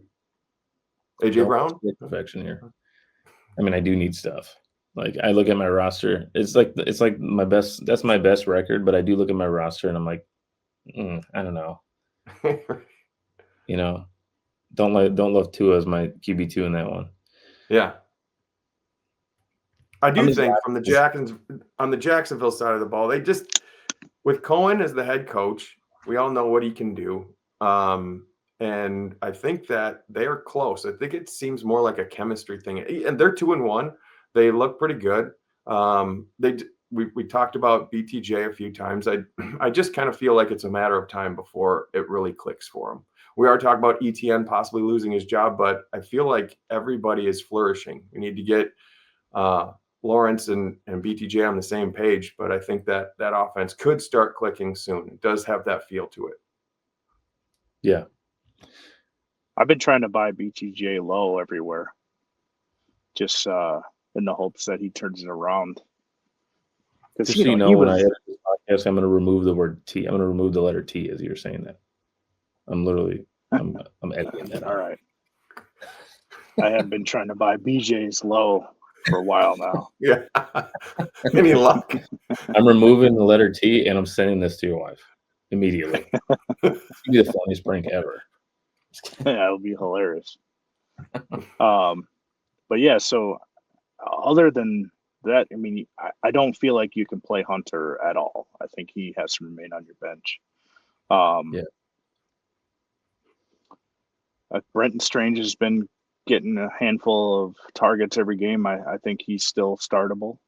AJ Brown? Perfection here. I mean, I do need stuff. Like, I look at my roster. It's like my best. That's my best record. But I do look at my roster, and I'm like, I don't know. Don't love Tua as my QB2 in that one. Yeah, I do think on the Jacksonville side of the ball, they just, with Cohen as the head coach, we all know what he can do. And I think that they are close. I think it seems more like a chemistry thing. And they're 2-1. They look pretty good. We talked about BTJ a few times. I just kind of feel like it's a matter of time before it really clicks for him. We are talking about ETN possibly losing his job, but I feel like everybody is flourishing. We need to get Lawrence and BTJ on the same page, but I think that offense could start clicking soon. It does have that feel to it. Yeah. I've been trying to buy BTJ low everywhere, just in the hopes that he turns it around. Just so you know, when I edit this podcast, I'm going to remove the word T. I'm going to remove the letter T as you're saying that. I'm editing that. All right. I have been trying to buy BJ's low for a while now. Yeah. Any luck? I'm removing the letter T, and I'm sending this to your wife immediately. It's be the funniest prank ever. Yeah, it'll be hilarious. But yeah, so other than that, I mean, I don't feel like you can play Hunter at all. I think he has to remain on your bench. Brenton Strange has been getting a handful of targets every game. I think he's still startable,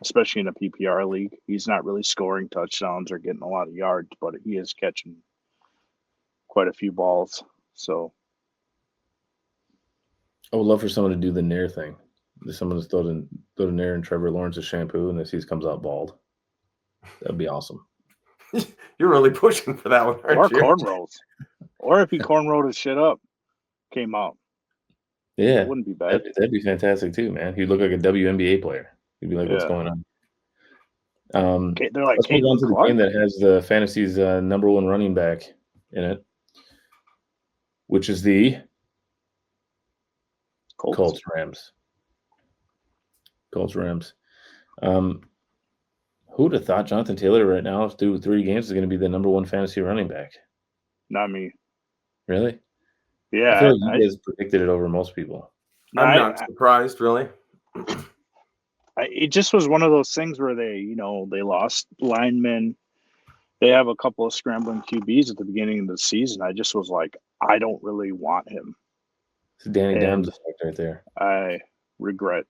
especially in a PPR league. He's not really scoring touchdowns or getting a lot of yards, but he is catching quite a few balls. So I would love for someone to do the Nair thing. Someone to throw to Nair and Trevor Lawrence's shampoo, and this he comes out bald. That'd be awesome. You're really pushing for that one, Or aren't you? cornrows. Or if he cornrowed his shit up, came out. Yeah, That wouldn't be bad. that'd be fantastic too, man. He'd look like a WNBA player. He'd be like, "What's going on?" They're like Let's move on Caitlin to the Clark. game that has the fantasy's number one running back in it, which is the Colts Rams. Who'd have thought Jonathan Taylor right now through 3 games is going to be the number one fantasy running back? Not me. Really? Yeah, I feel like you guys predicted it over most people. I'm not surprised, really. It just was one of those things where they lost linemen. They have a couple of scrambling QBs at the beginning of the season. I just was like, I don't really want him. It's Danny Dimes effect right there. I regret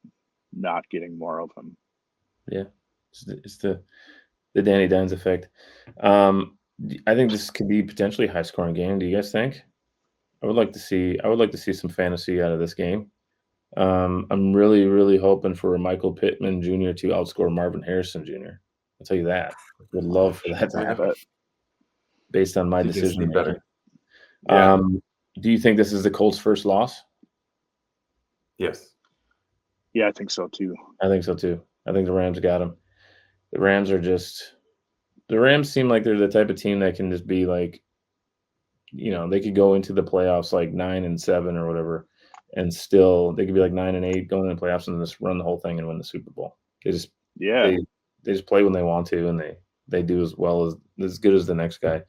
not getting more of him. Yeah, it's the Danny Dimes effect. I think this could be potentially a high-scoring game. Do you guys think? I would like to see some fantasy out of this game. I'm really, really hoping for Michael Pittman Jr. to outscore Marvin Harrison Jr. I'll tell you that. Would love for that to happen based on my decision. Better. Yeah. Do you think this is the Colts' first loss? Yes. Yeah, I think so too. I think so too. I think the Rams got him. The Rams seem like they're the type of team that can just be like, they could go into the playoffs like 9-7 or whatever, and still they could be like 9-8 going into the playoffs and just run the whole thing and win the Super Bowl. They just play when they want to, and they do as good as the next guy.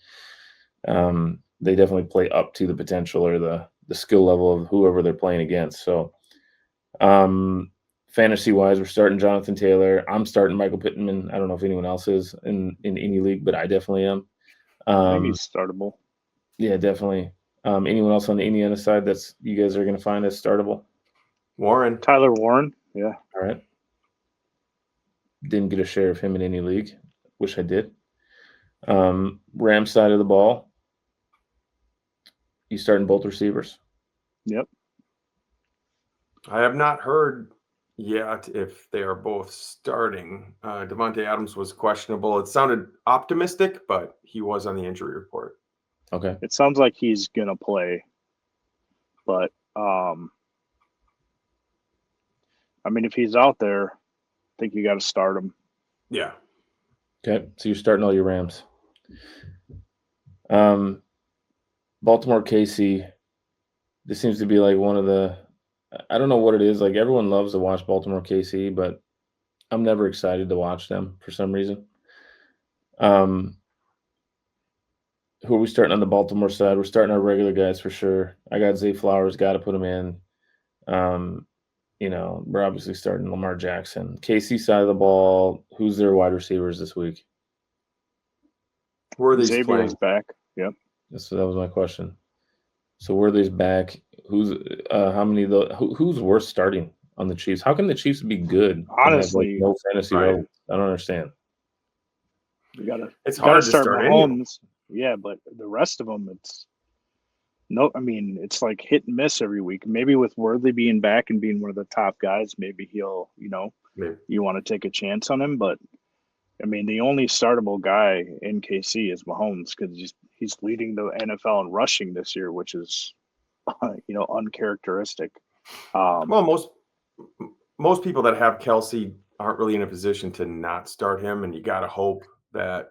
They definitely play up to the potential or the skill level of whoever they're playing against. So, fantasy wise, we're starting Jonathan Taylor. I'm starting Michael Pittman. I don't know if anyone else is in any league, but I definitely am. I think he's startable. Yeah, definitely. Anyone else on the Indiana side that's you guys are going to find as startable? Tyler Warren. Yeah. All right. Didn't get a share of him in any league. Wish I did. Rams side of the ball. You starting both receivers? Yep. I have not heard yet if they are both starting. Devontae Adams was questionable. It sounded optimistic, but he was on the injury report. Okay. It sounds like he's gonna play, but I mean, if he's out there, I think you got to start him. Yeah. Okay, so you're starting all your Rams. Baltimore KC. This seems to be like one of the. I don't know what it is. Like everyone loves to watch Baltimore KC, but I'm never excited to watch them for some reason. Who are we starting on the Baltimore side? We're starting our regular guys for sure. I got Zay Flowers, got to put him in. We're obviously starting Lamar Jackson. KC side of the ball, who's their wide receivers this week? Worthy's playing back. Yep. So that was my question. So Worthy's back. Who's who's worth starting on the Chiefs? How can the Chiefs be good? Honestly, no fantasy relevance? I don't understand. It's hard to start Mahomes. Yeah, but the rest of them, it's like hit and miss every week. Maybe with Worthy being back and being one of the top guys, maybe he'll, you want to take a chance on him. But I mean, the only startable guy in KC is Mahomes because he's leading the NFL in rushing this year, which is, uncharacteristic. Well, most people that have Kelsey aren't really in a position to not start him, and you got to hope that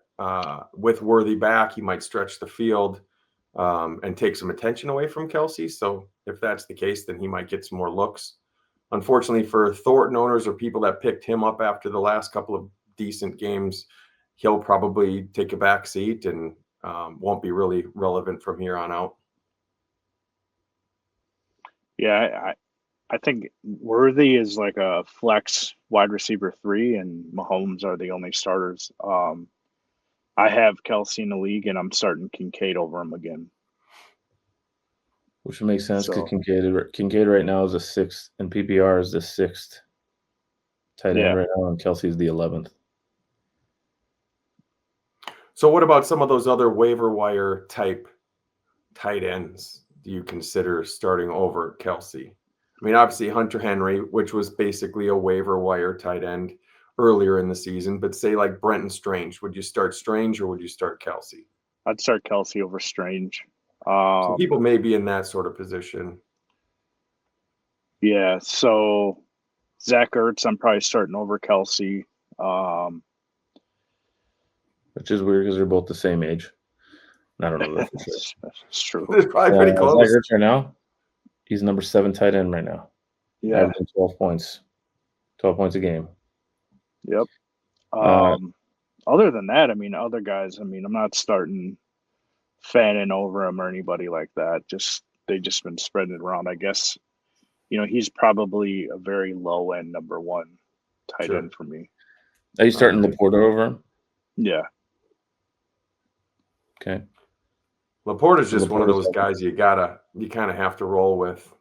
with Worthy back, he might stretch the field and take some attention away from Kelsey. So if that's the case, then he might get some more looks. Unfortunately for Thornton owners or people that picked him up after the last couple of decent games, he'll probably take a back seat and won't be really relevant from here on out. Yeah, I think Worthy is like a flex wide receiver 3, and Mahomes are the only starters. I have Kelsey in the league, and I'm starting Kincaid over him again. Which would make sense because Kincaid right now is a 6th, and PPR is the 6th tight end right now, and Kelsey's the 11th. So what about some of those other waiver wire type tight ends do you consider starting over Kelsey? I mean, obviously Hunter Henry, which was basically a waiver wire tight end. earlier in the season, but say like Brenton Strange, would you start Strange or would you start Kelsey? I'd start Kelsey over Strange. So people may be in that sort of position. Yeah, so Zach Ertz, I'm probably starting over Kelsey. Which is weird because they're both the same age. I don't know that for sure. That's true. It's probably pretty close. Zach Ertz right now, he's number 7 tight end right now. Yeah. Averaging 12 points. 12 points a game. Yep. Other than that, I mean, other guys, I mean, I'm not starting fanning over him or anybody like that. They just been spreading it around. I guess, he's probably a very low end number 1 tight end for me. Are you starting Laporta over him? Yeah. Okay. Laporta's just one of those guys you kind of have to roll with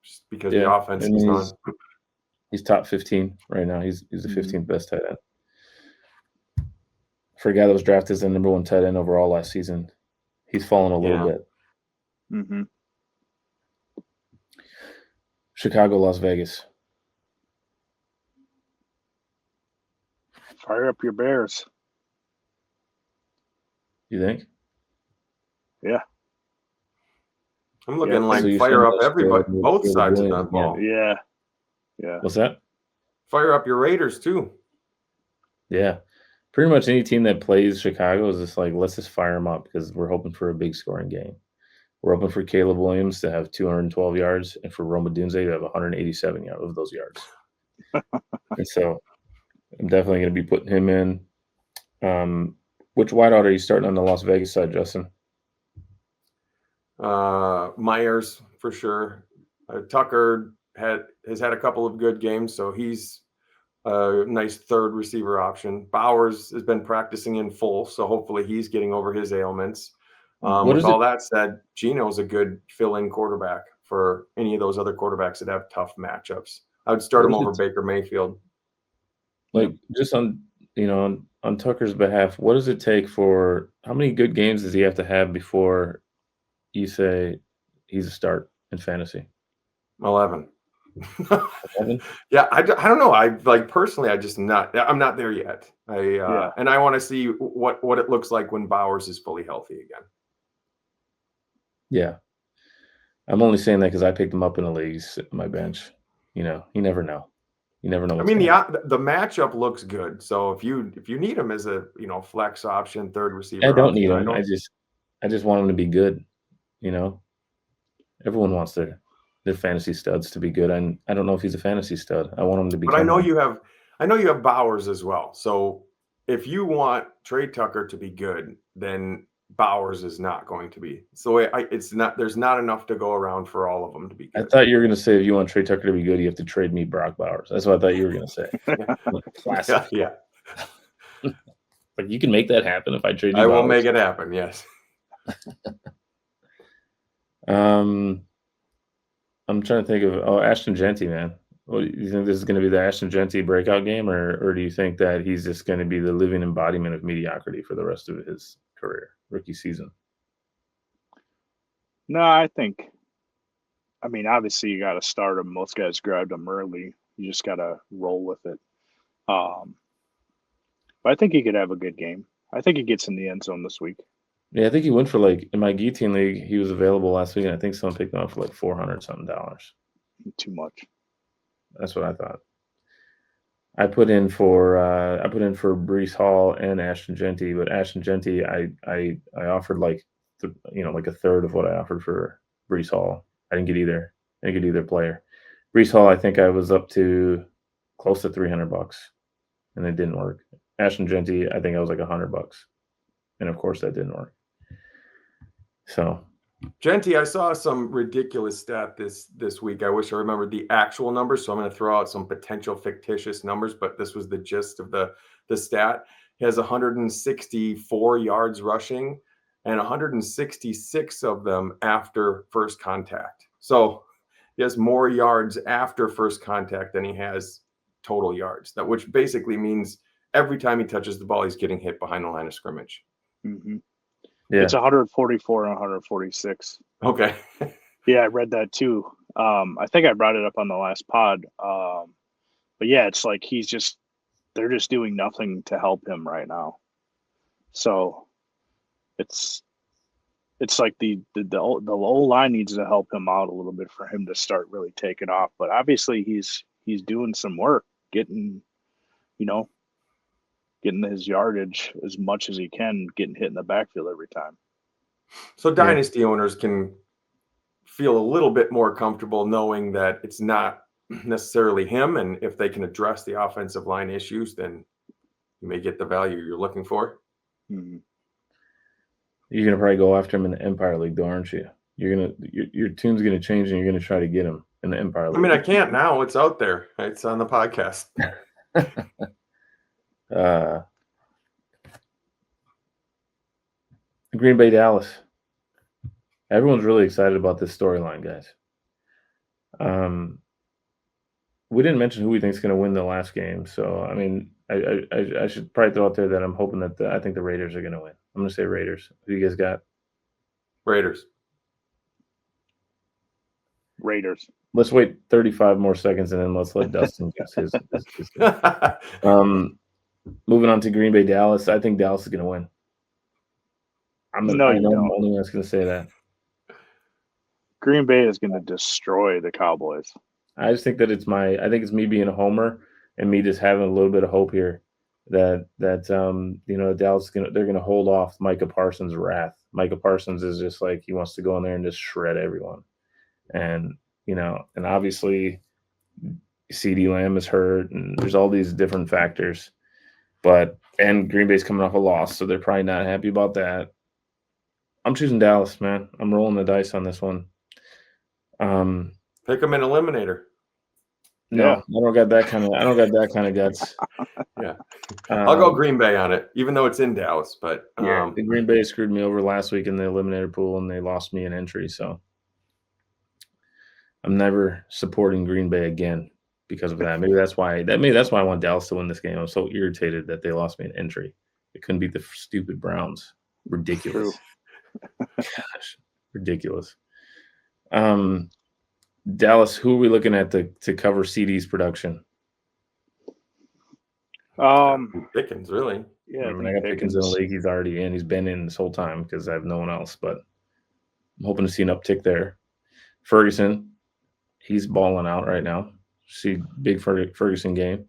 just because the offense is on. He's top 15 right now. He's the 15th best tight end. For a guy that was drafted as the number 1 tight end overall last season, he's fallen a little bit. Mm-hmm. Chicago, Las Vegas. Fire up your Bears. You think? Yeah. I'm looking like fire up everybody, both sides of that ball. Yeah. Yeah. What's that? Fire up your Raiders too. Yeah. Pretty much any team that plays Chicago is just like, let's just fire them up because we're hoping for a big scoring game. We're hoping for Caleb Williams to have 212 yards and for Roma Dunze to have 187 of those yards. And so I'm definitely going to be putting him in. Which wideout are you starting on the Las Vegas side, Justin? Myers for sure. Tucker has had a couple of good games, so he's a nice third receiver option. Bowers has been practicing in full, so hopefully he's getting over his ailments. With all that said, Geno's a good fill-in quarterback for any of those other quarterbacks that have tough matchups. I would start him over Baker Mayfield. Like just on Tucker's behalf, what does it take for how many good games does he have to have before you say he's a start in fantasy? 11. 11? Yeah, I don't know. I personally, I'm not there yet. And I want to see what it looks like when Bowers is fully healthy again. Yeah. I'm only saying that because I picked him up in the leagues at my bench. You never know. You never know. I mean, the matchup looks good. So if you need him as a flex option, third receiver, I don't need him. I just want him to be good. Everyone wants their fantasy studs to be good. And I don't know if he's a fantasy stud. I want him to be. But I know you have Bowers as well. So if you want Trey Tucker to be good, then Bowers is not going to be. So it's not. There's not enough to go around for all of them to be good. I thought you were going to say if you want Trey Tucker to be good, you have to trade me Brock Bowers. That's what I thought you were going to say. Classic. Yeah. But you can make that happen if I trade you. I will make it happen. Yes. I'm trying to think of Ashton Genty, man. What, do you think this is going to be the Ashton Genty breakout game, or do you think that he's just going to be the living embodiment of mediocrity for the rest of his career, rookie season? No, I mean, obviously you got to start him. Most guys grabbed him early. You just got to roll with it. But I think he could have a good game. I think he gets in the end zone this week. Yeah, I think he went for in my guillotine league, he was available last week, and I think someone picked him up for $400 something. Too much. That's what I thought. I put in for Breece Hall and Ashton Genty, but Ashton Genty I offered a third of what I offered for Breece Hall. I didn't get either player. Breece Hall, I think I was up to close to $300, and it didn't work. Ashton Genty, I think I was like $100, and of course that didn't work. So, Genty, I saw some ridiculous stat this week. I wish I remembered the actual numbers, so I'm going to throw out some potential fictitious numbers, but this was the gist of the stat. He has 164 yards rushing and 166 of them after first contact. So he has more yards after first contact than he has total yards, which basically means every time he touches the ball, he's getting hit behind the line of scrimmage. Mm-hmm. Yeah. It's 144 and 146. Okay. Yeah, I read that too. I think I brought it up on the last pod. But yeah, it's like he's just they're just doing nothing to help him right now. So it's like the O-line needs to help him out a little bit for him to start really taking off. But obviously he's doing some work, getting his yardage as much as he can, getting hit in the backfield every time. So dynasty owners can feel a little bit more comfortable knowing that it's not necessarily him, and if they can address the offensive line issues, then you may get the value you're looking for. Mm-hmm. You're gonna probably go after him in the Empire League, though, aren't you? Your tune's gonna change, and you're gonna try to get him in the Empire League. I mean, I can't now. It's out there. It's on the podcast. Green Bay, Dallas. Everyone's really excited about this storyline, guys. We didn't mention who we think is going to win the last game, so I mean, I should probably throw out there that I'm hoping that I think the Raiders are going to win. I'm going to say Raiders. Who you guys got? Raiders. Let's wait 35 more seconds and then let's let Dustin guess his. Moving on to Green Bay, Dallas. I think Dallas is going to win. I'm the only one that's going to say that. Green Bay is going to destroy the Cowboys. I just think that it's me being a homer and me just having a little bit of hope here that Dallas they're going to hold off Micah Parsons' wrath. Micah Parsons is just like, he wants to go in there and just shred everyone. And and obviously CeeDee Lamb is hurt and there's all these different factors. And Green Bay's coming off a loss, so they're probably not happy about that. I'm choosing Dallas, man. I'm rolling the dice on this one. Pick them in eliminator. No, yeah. I don't got that kind of guts. Yeah, I'll go Green Bay on it, even though it's in Dallas. But the Green Bay screwed me over last week in the eliminator pool, and they lost me an entry. So I'm never supporting Green Bay again because of that. Maybe that's why I want Dallas to win this game. I'm so irritated that they lost me an entry. They couldn't beat the stupid Browns. Ridiculous. Gosh, ridiculous. Dallas, who are we looking at to cover CD's production? Pickens, really. Yeah, I got Pickens in the league. He's already in. He's been in this whole time because I have no one else. But I'm hoping to see an uptick there. Ferguson, he's balling out right now. See big Ferguson game.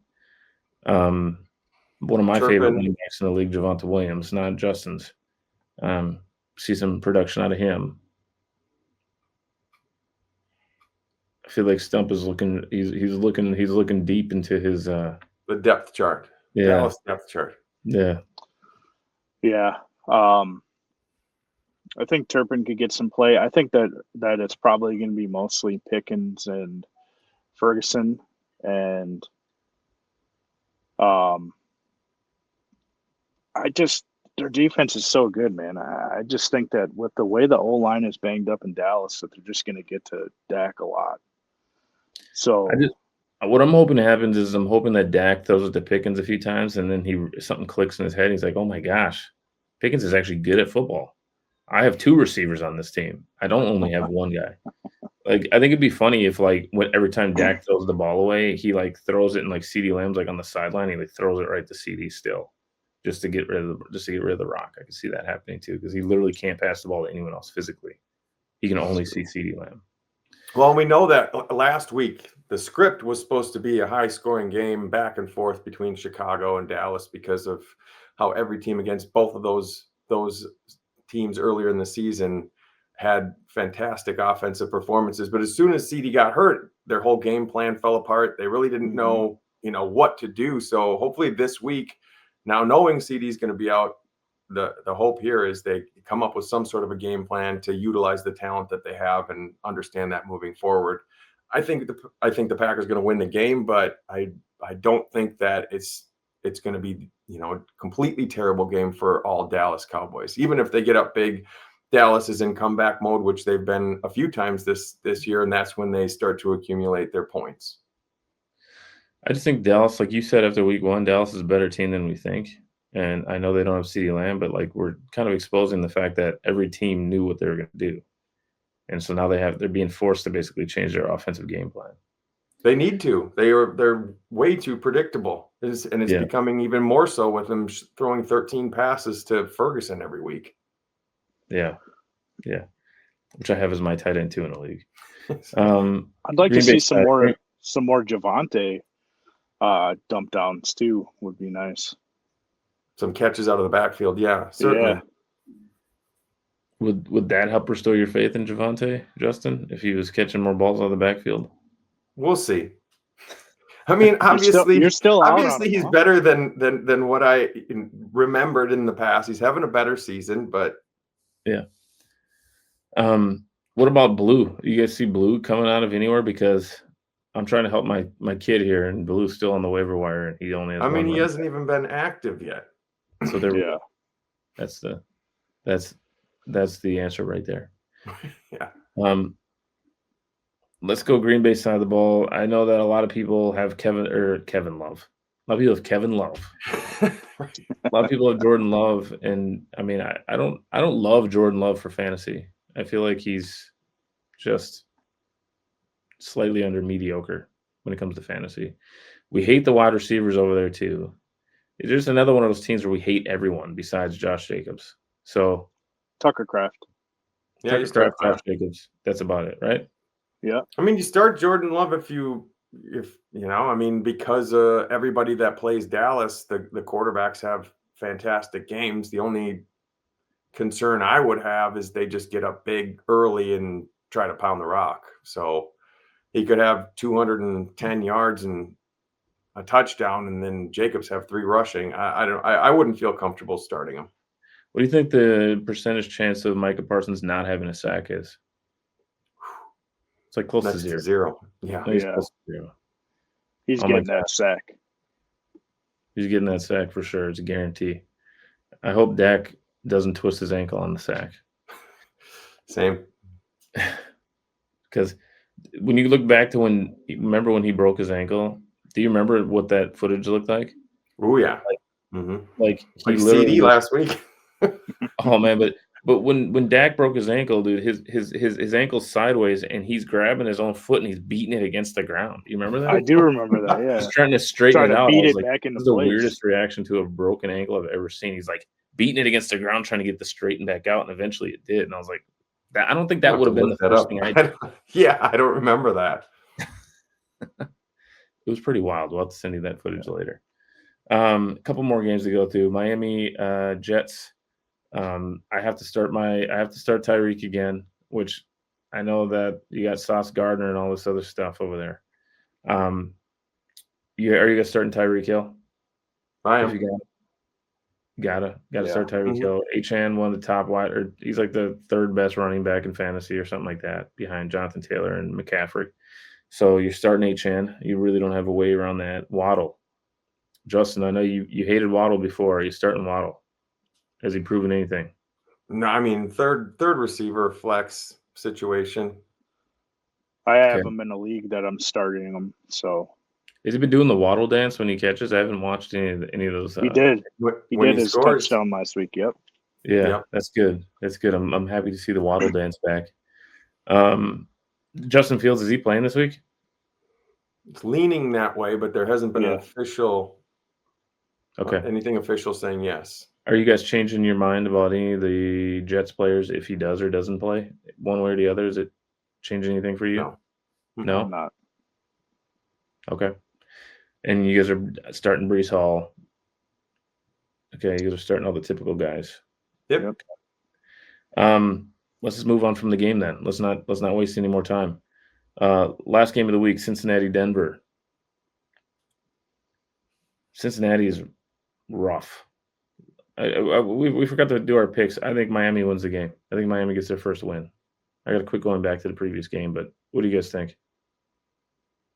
One of my favorite running backs in the league, Javonte Williams, not Justin's. See some production out of him. I feel like Stump is looking. He's looking deep into his the depth chart. Yeah, Dallas depth chart. Yeah. I think Turpin could get some play. I think that it's probably going to be mostly Pickens and Ferguson, and their defense is so good, man. I just think that with the way the O-line is banged up in Dallas, that they're just going to get to Dak a lot. So what I'm hoping happens is I'm hoping that Dak throws it to Pickens a few times, and then something clicks in his head. And he's like, "Oh my gosh, Pickens is actually good at football. I have 2 receivers on this team. I don't only have one guy." Like, I think it'd be funny if every time Dak throws the ball away, he throws it and CeeDee Lamb's on the sideline. He throws it right to CeeDee still, just to get rid of the rock. I can see that happening too because he literally can't pass the ball to anyone else physically. He can only see CeeDee Lamb. Well, we know that last week the script was supposed to be a high-scoring game back and forth between Chicago and Dallas because of how every team against both of those teams earlier in the season had fantastic offensive performances. But as soon as CeeDee got hurt, their whole game plan fell apart. They really didn't know, what to do. So hopefully this week, now knowing CeeDee is going to be out, the hope here is they come up with some sort of a game plan to utilize the talent that they have and understand that moving forward. I think the Packers are going to win the game, but I don't think that it's going to be a completely terrible game for all Dallas Cowboys. Even if they get up big, Dallas is in comeback mode, which they've been a few times this year, and that's when they start to accumulate their points. I just think Dallas, like you said after week 1, Dallas is a better team than we think. And I know they don't have CeeDee Lamb, but we're kind of exposing the fact that every team knew what they were going to do. And so now they're being forced to basically change their offensive game plan. They need to. They're way too predictable. It's becoming even more so with them throwing 13 passes to Ferguson every week. Yeah. Which I have as my tight end too in the league. I'd like to see some more Javonte dump downs too. Would be nice. Some catches out of the backfield. Yeah, certainly. Yeah. Would that help restore your faith in Javonte, Justin, if he was catching more balls out of the backfield? We'll see. I mean, obviously, you're still out obviously on him, he's better than what I remembered in the past. He's having a better season, but yeah. What about Blue? You guys see Blue coming out of anywhere? Because I'm trying to help my kid here, and Blue's still on the waiver wire, and he only has. He hasn't even been active yet. So there, we go. That's the answer right there. Yeah. Let's go Green Bay side of the ball. I know that a lot of people have Kevin Love. A lot of people have Kevin Love. A lot of people have Jordan Love, and I mean, I don't love Jordan Love for fantasy. I feel like he's just slightly under mediocre when it comes to fantasy. We hate the wide receivers over there too. It's just another one of those teams where we hate everyone besides Josh Jacobs. So Tucker Kraft. Yeah, Tucker Kraft, Josh Jacobs. That's about it, right? Yeah. I mean, you start Jordan Love if because everybody that plays Dallas, the quarterbacks have fantastic games. The only concern I would have is they just get up big early and try to pound the rock. So he could have 210 yards and a touchdown, and then Jacobs have 3 rushing. I wouldn't feel comfortable starting him. What do you think the percentage chance of Micah Parsons not having a sack is? It's like close to zero. Yeah. He's close to zero. He's getting that sack. He's getting that sack for sure. It's a guarantee. I hope Dak doesn't twist his ankle on the sack. Same. Because when you look back to remember when he broke his ankle, do you remember what that footage looked like? Oh, yeah. Like he CD last week. Oh, man, but when Dak broke his ankle, dude, his ankle's sideways, and he's grabbing his own foot and he's beating it against the ground. You remember that? I do remember that, yeah. He's trying to straighten it out. Beat it back into this is the place. weirdest reaction to a broken ankle I've ever seen. He's like beating it against the ground, trying to get the straighten back out, and eventually it did. And I was like, I don't think that would have been the first thing I did. Yeah, I don't remember that. It was pretty wild. We'll have to send you that footage later. A couple more games to go through. Miami Jets. I have to start Tyreek again, which I know that you got Sauce Gardner and all this other stuff over there. Are you guys starting Tyreek Hill? I am. Gotta start Tyreek Hill. Achane, one of the top wide, or he's like the 3rd best running back in fantasy or something like that, behind Jonathan Taylor and McCaffrey. So you're starting Achane. You really don't have a way around that. Waddle. Justin, I know you hated Waddle before. Are you starting Waddle? Has he proven anything? No, I mean third receiver flex situation. I have him in a league that I'm starting him. So has he been doing the Waddle dance when he catches? I haven't watched any of those. He did. He did his touchdown last week. Yep. Yeah, that's good. That's good. I'm happy to see the Waddle dance back. Justin Fields, is he playing this week? It's leaning that way, but there hasn't been an official. Anything official saying yes. Are you guys changing your mind about any of the Jets players if he does or doesn't play one way or the other? Is it change anything for you? No? I'm not. Okay. And you guys are starting Breece Hall. Okay, you guys are starting all the typical guys. Yep. Let's just move on from the game then. Let's not waste any more time. Last game of the week, Cincinnati-Denver. Cincinnati is rough. We forgot to do our picks. I think Miami wins the game. I think Miami gets their first win. I got to quit going back to the previous game, but what do you guys think?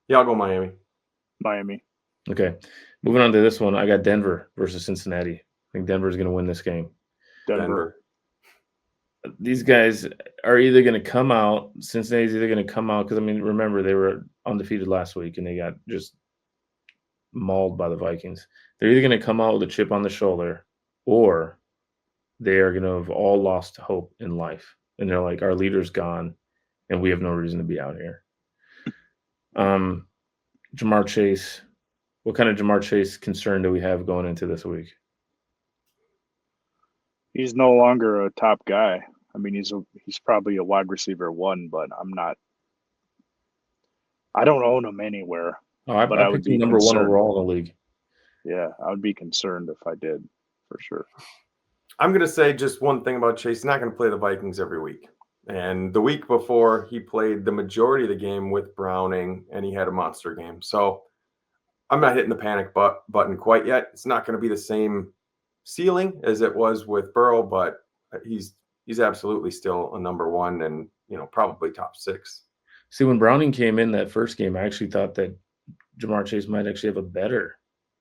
Yeah, I'll go Miami. Miami. Okay. Moving on to this one, I got Denver versus Cincinnati. I think Denver's going to win this game. Denver. These guys are either going to come out, Cincinnati's either going to come out, because, I mean, remember, they were undefeated last week, and they got just mauled by the Vikings. They're either going to come out with a chip on the shoulder, or they are going to have all lost hope in life. And they're like, our leader's gone, and we have no reason to be out here. Jamar Chase. What kind of Jamar Chase concern do we have going into this week? He's no longer a top guy. I mean, he's probably a wide receiver 1, but I don't own him anywhere. I picked him number 1 overall in the league. Yeah, I would be concerned if I did, for sure. I'm going to say just one thing about Chase. He's not going to play the Vikings every week. And the week before, he played the majority of the game with Browning, and he had a monster game. So I'm not hitting the panic button quite yet. It's not going to be the same ceiling as it was with Burrow, but he's absolutely still a number 1 and, probably top 6. See, when Browning came in that first game, I actually thought that Jamar Chase might actually have a better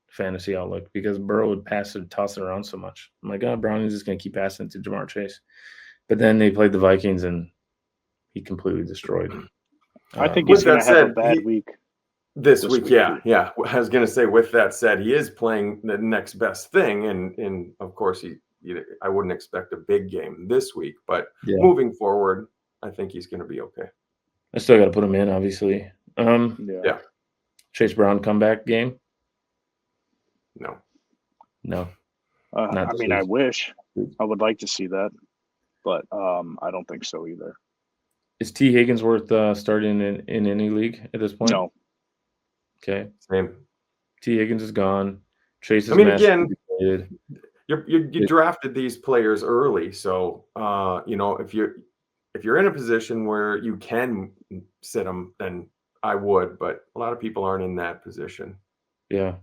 fantasy outlook because Burrow would pass and toss it around so much. I'm like, Browning's just going to keep passing it to Jamar Chase. But then they played the Vikings and he completely destroyed. I think he's going to have a bad week. This week. Yeah. I was going to say, with that said, he is playing the next best thing. And of course, I wouldn't expect a big game this week. But moving forward, I think he's going to be okay. I still got to put him in, obviously. Yeah. Chase Brown comeback game? No. I mean, I wish. I would like to see that. But I don't think so either. Is T. Higgins worth starting in any league at this point? No. Okay. Same. T. Higgins is gone. Chase is again, you drafted these players early, so if you're in a position where you can sit them, then I would. But a lot of people aren't in that position. Yeah.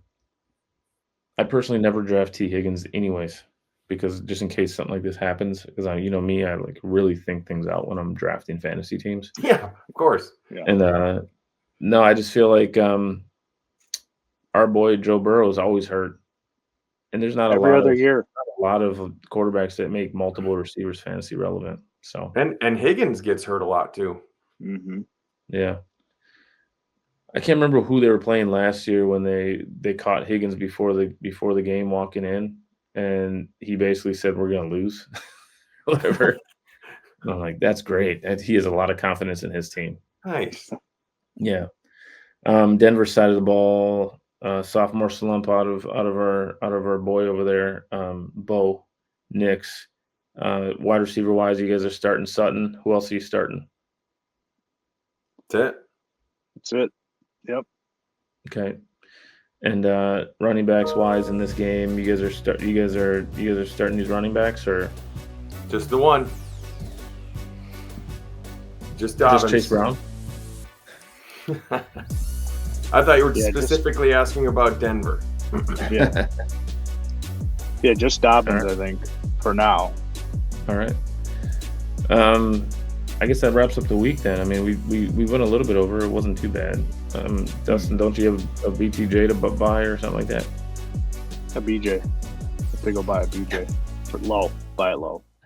I personally never draft T. Higgins anyways, because just in case something like this happens, because I like really think things out when I'm drafting fantasy teams. Yeah, of course. Yeah. And no, I just feel like our boy Joe Burrow is always hurt, and there's not every other year a lot of quarterbacks that make multiple receivers fantasy relevant. So and Higgins gets hurt a lot too. Mm-hmm. Yeah. I can't remember who they were playing last year when they caught Higgins before the game walking in, and he basically said, "We're going to lose," whatever. I'm like, that's great. He has a lot of confidence in his team. Nice. Yeah. Denver side of the ball, sophomore slump out of our boy over there, Bo Nix. Wide receiver wise, you guys are starting Sutton. Who else are you starting? That's it. Yep. Okay. And running backs wise in this game, you guys are starting these running backs, or just the one? Just Dobbins. Just Chase Brown. I thought you were specifically asking about Denver. Yeah. Yeah, just Dobbins, right. I think, for now. All right. I guess that wraps up the week then. I mean, we went a little bit over. It wasn't too bad. Dustin, don't you have a BTJ to buy or something like that? A BJ. If they go buy a BJ for low, buy it low.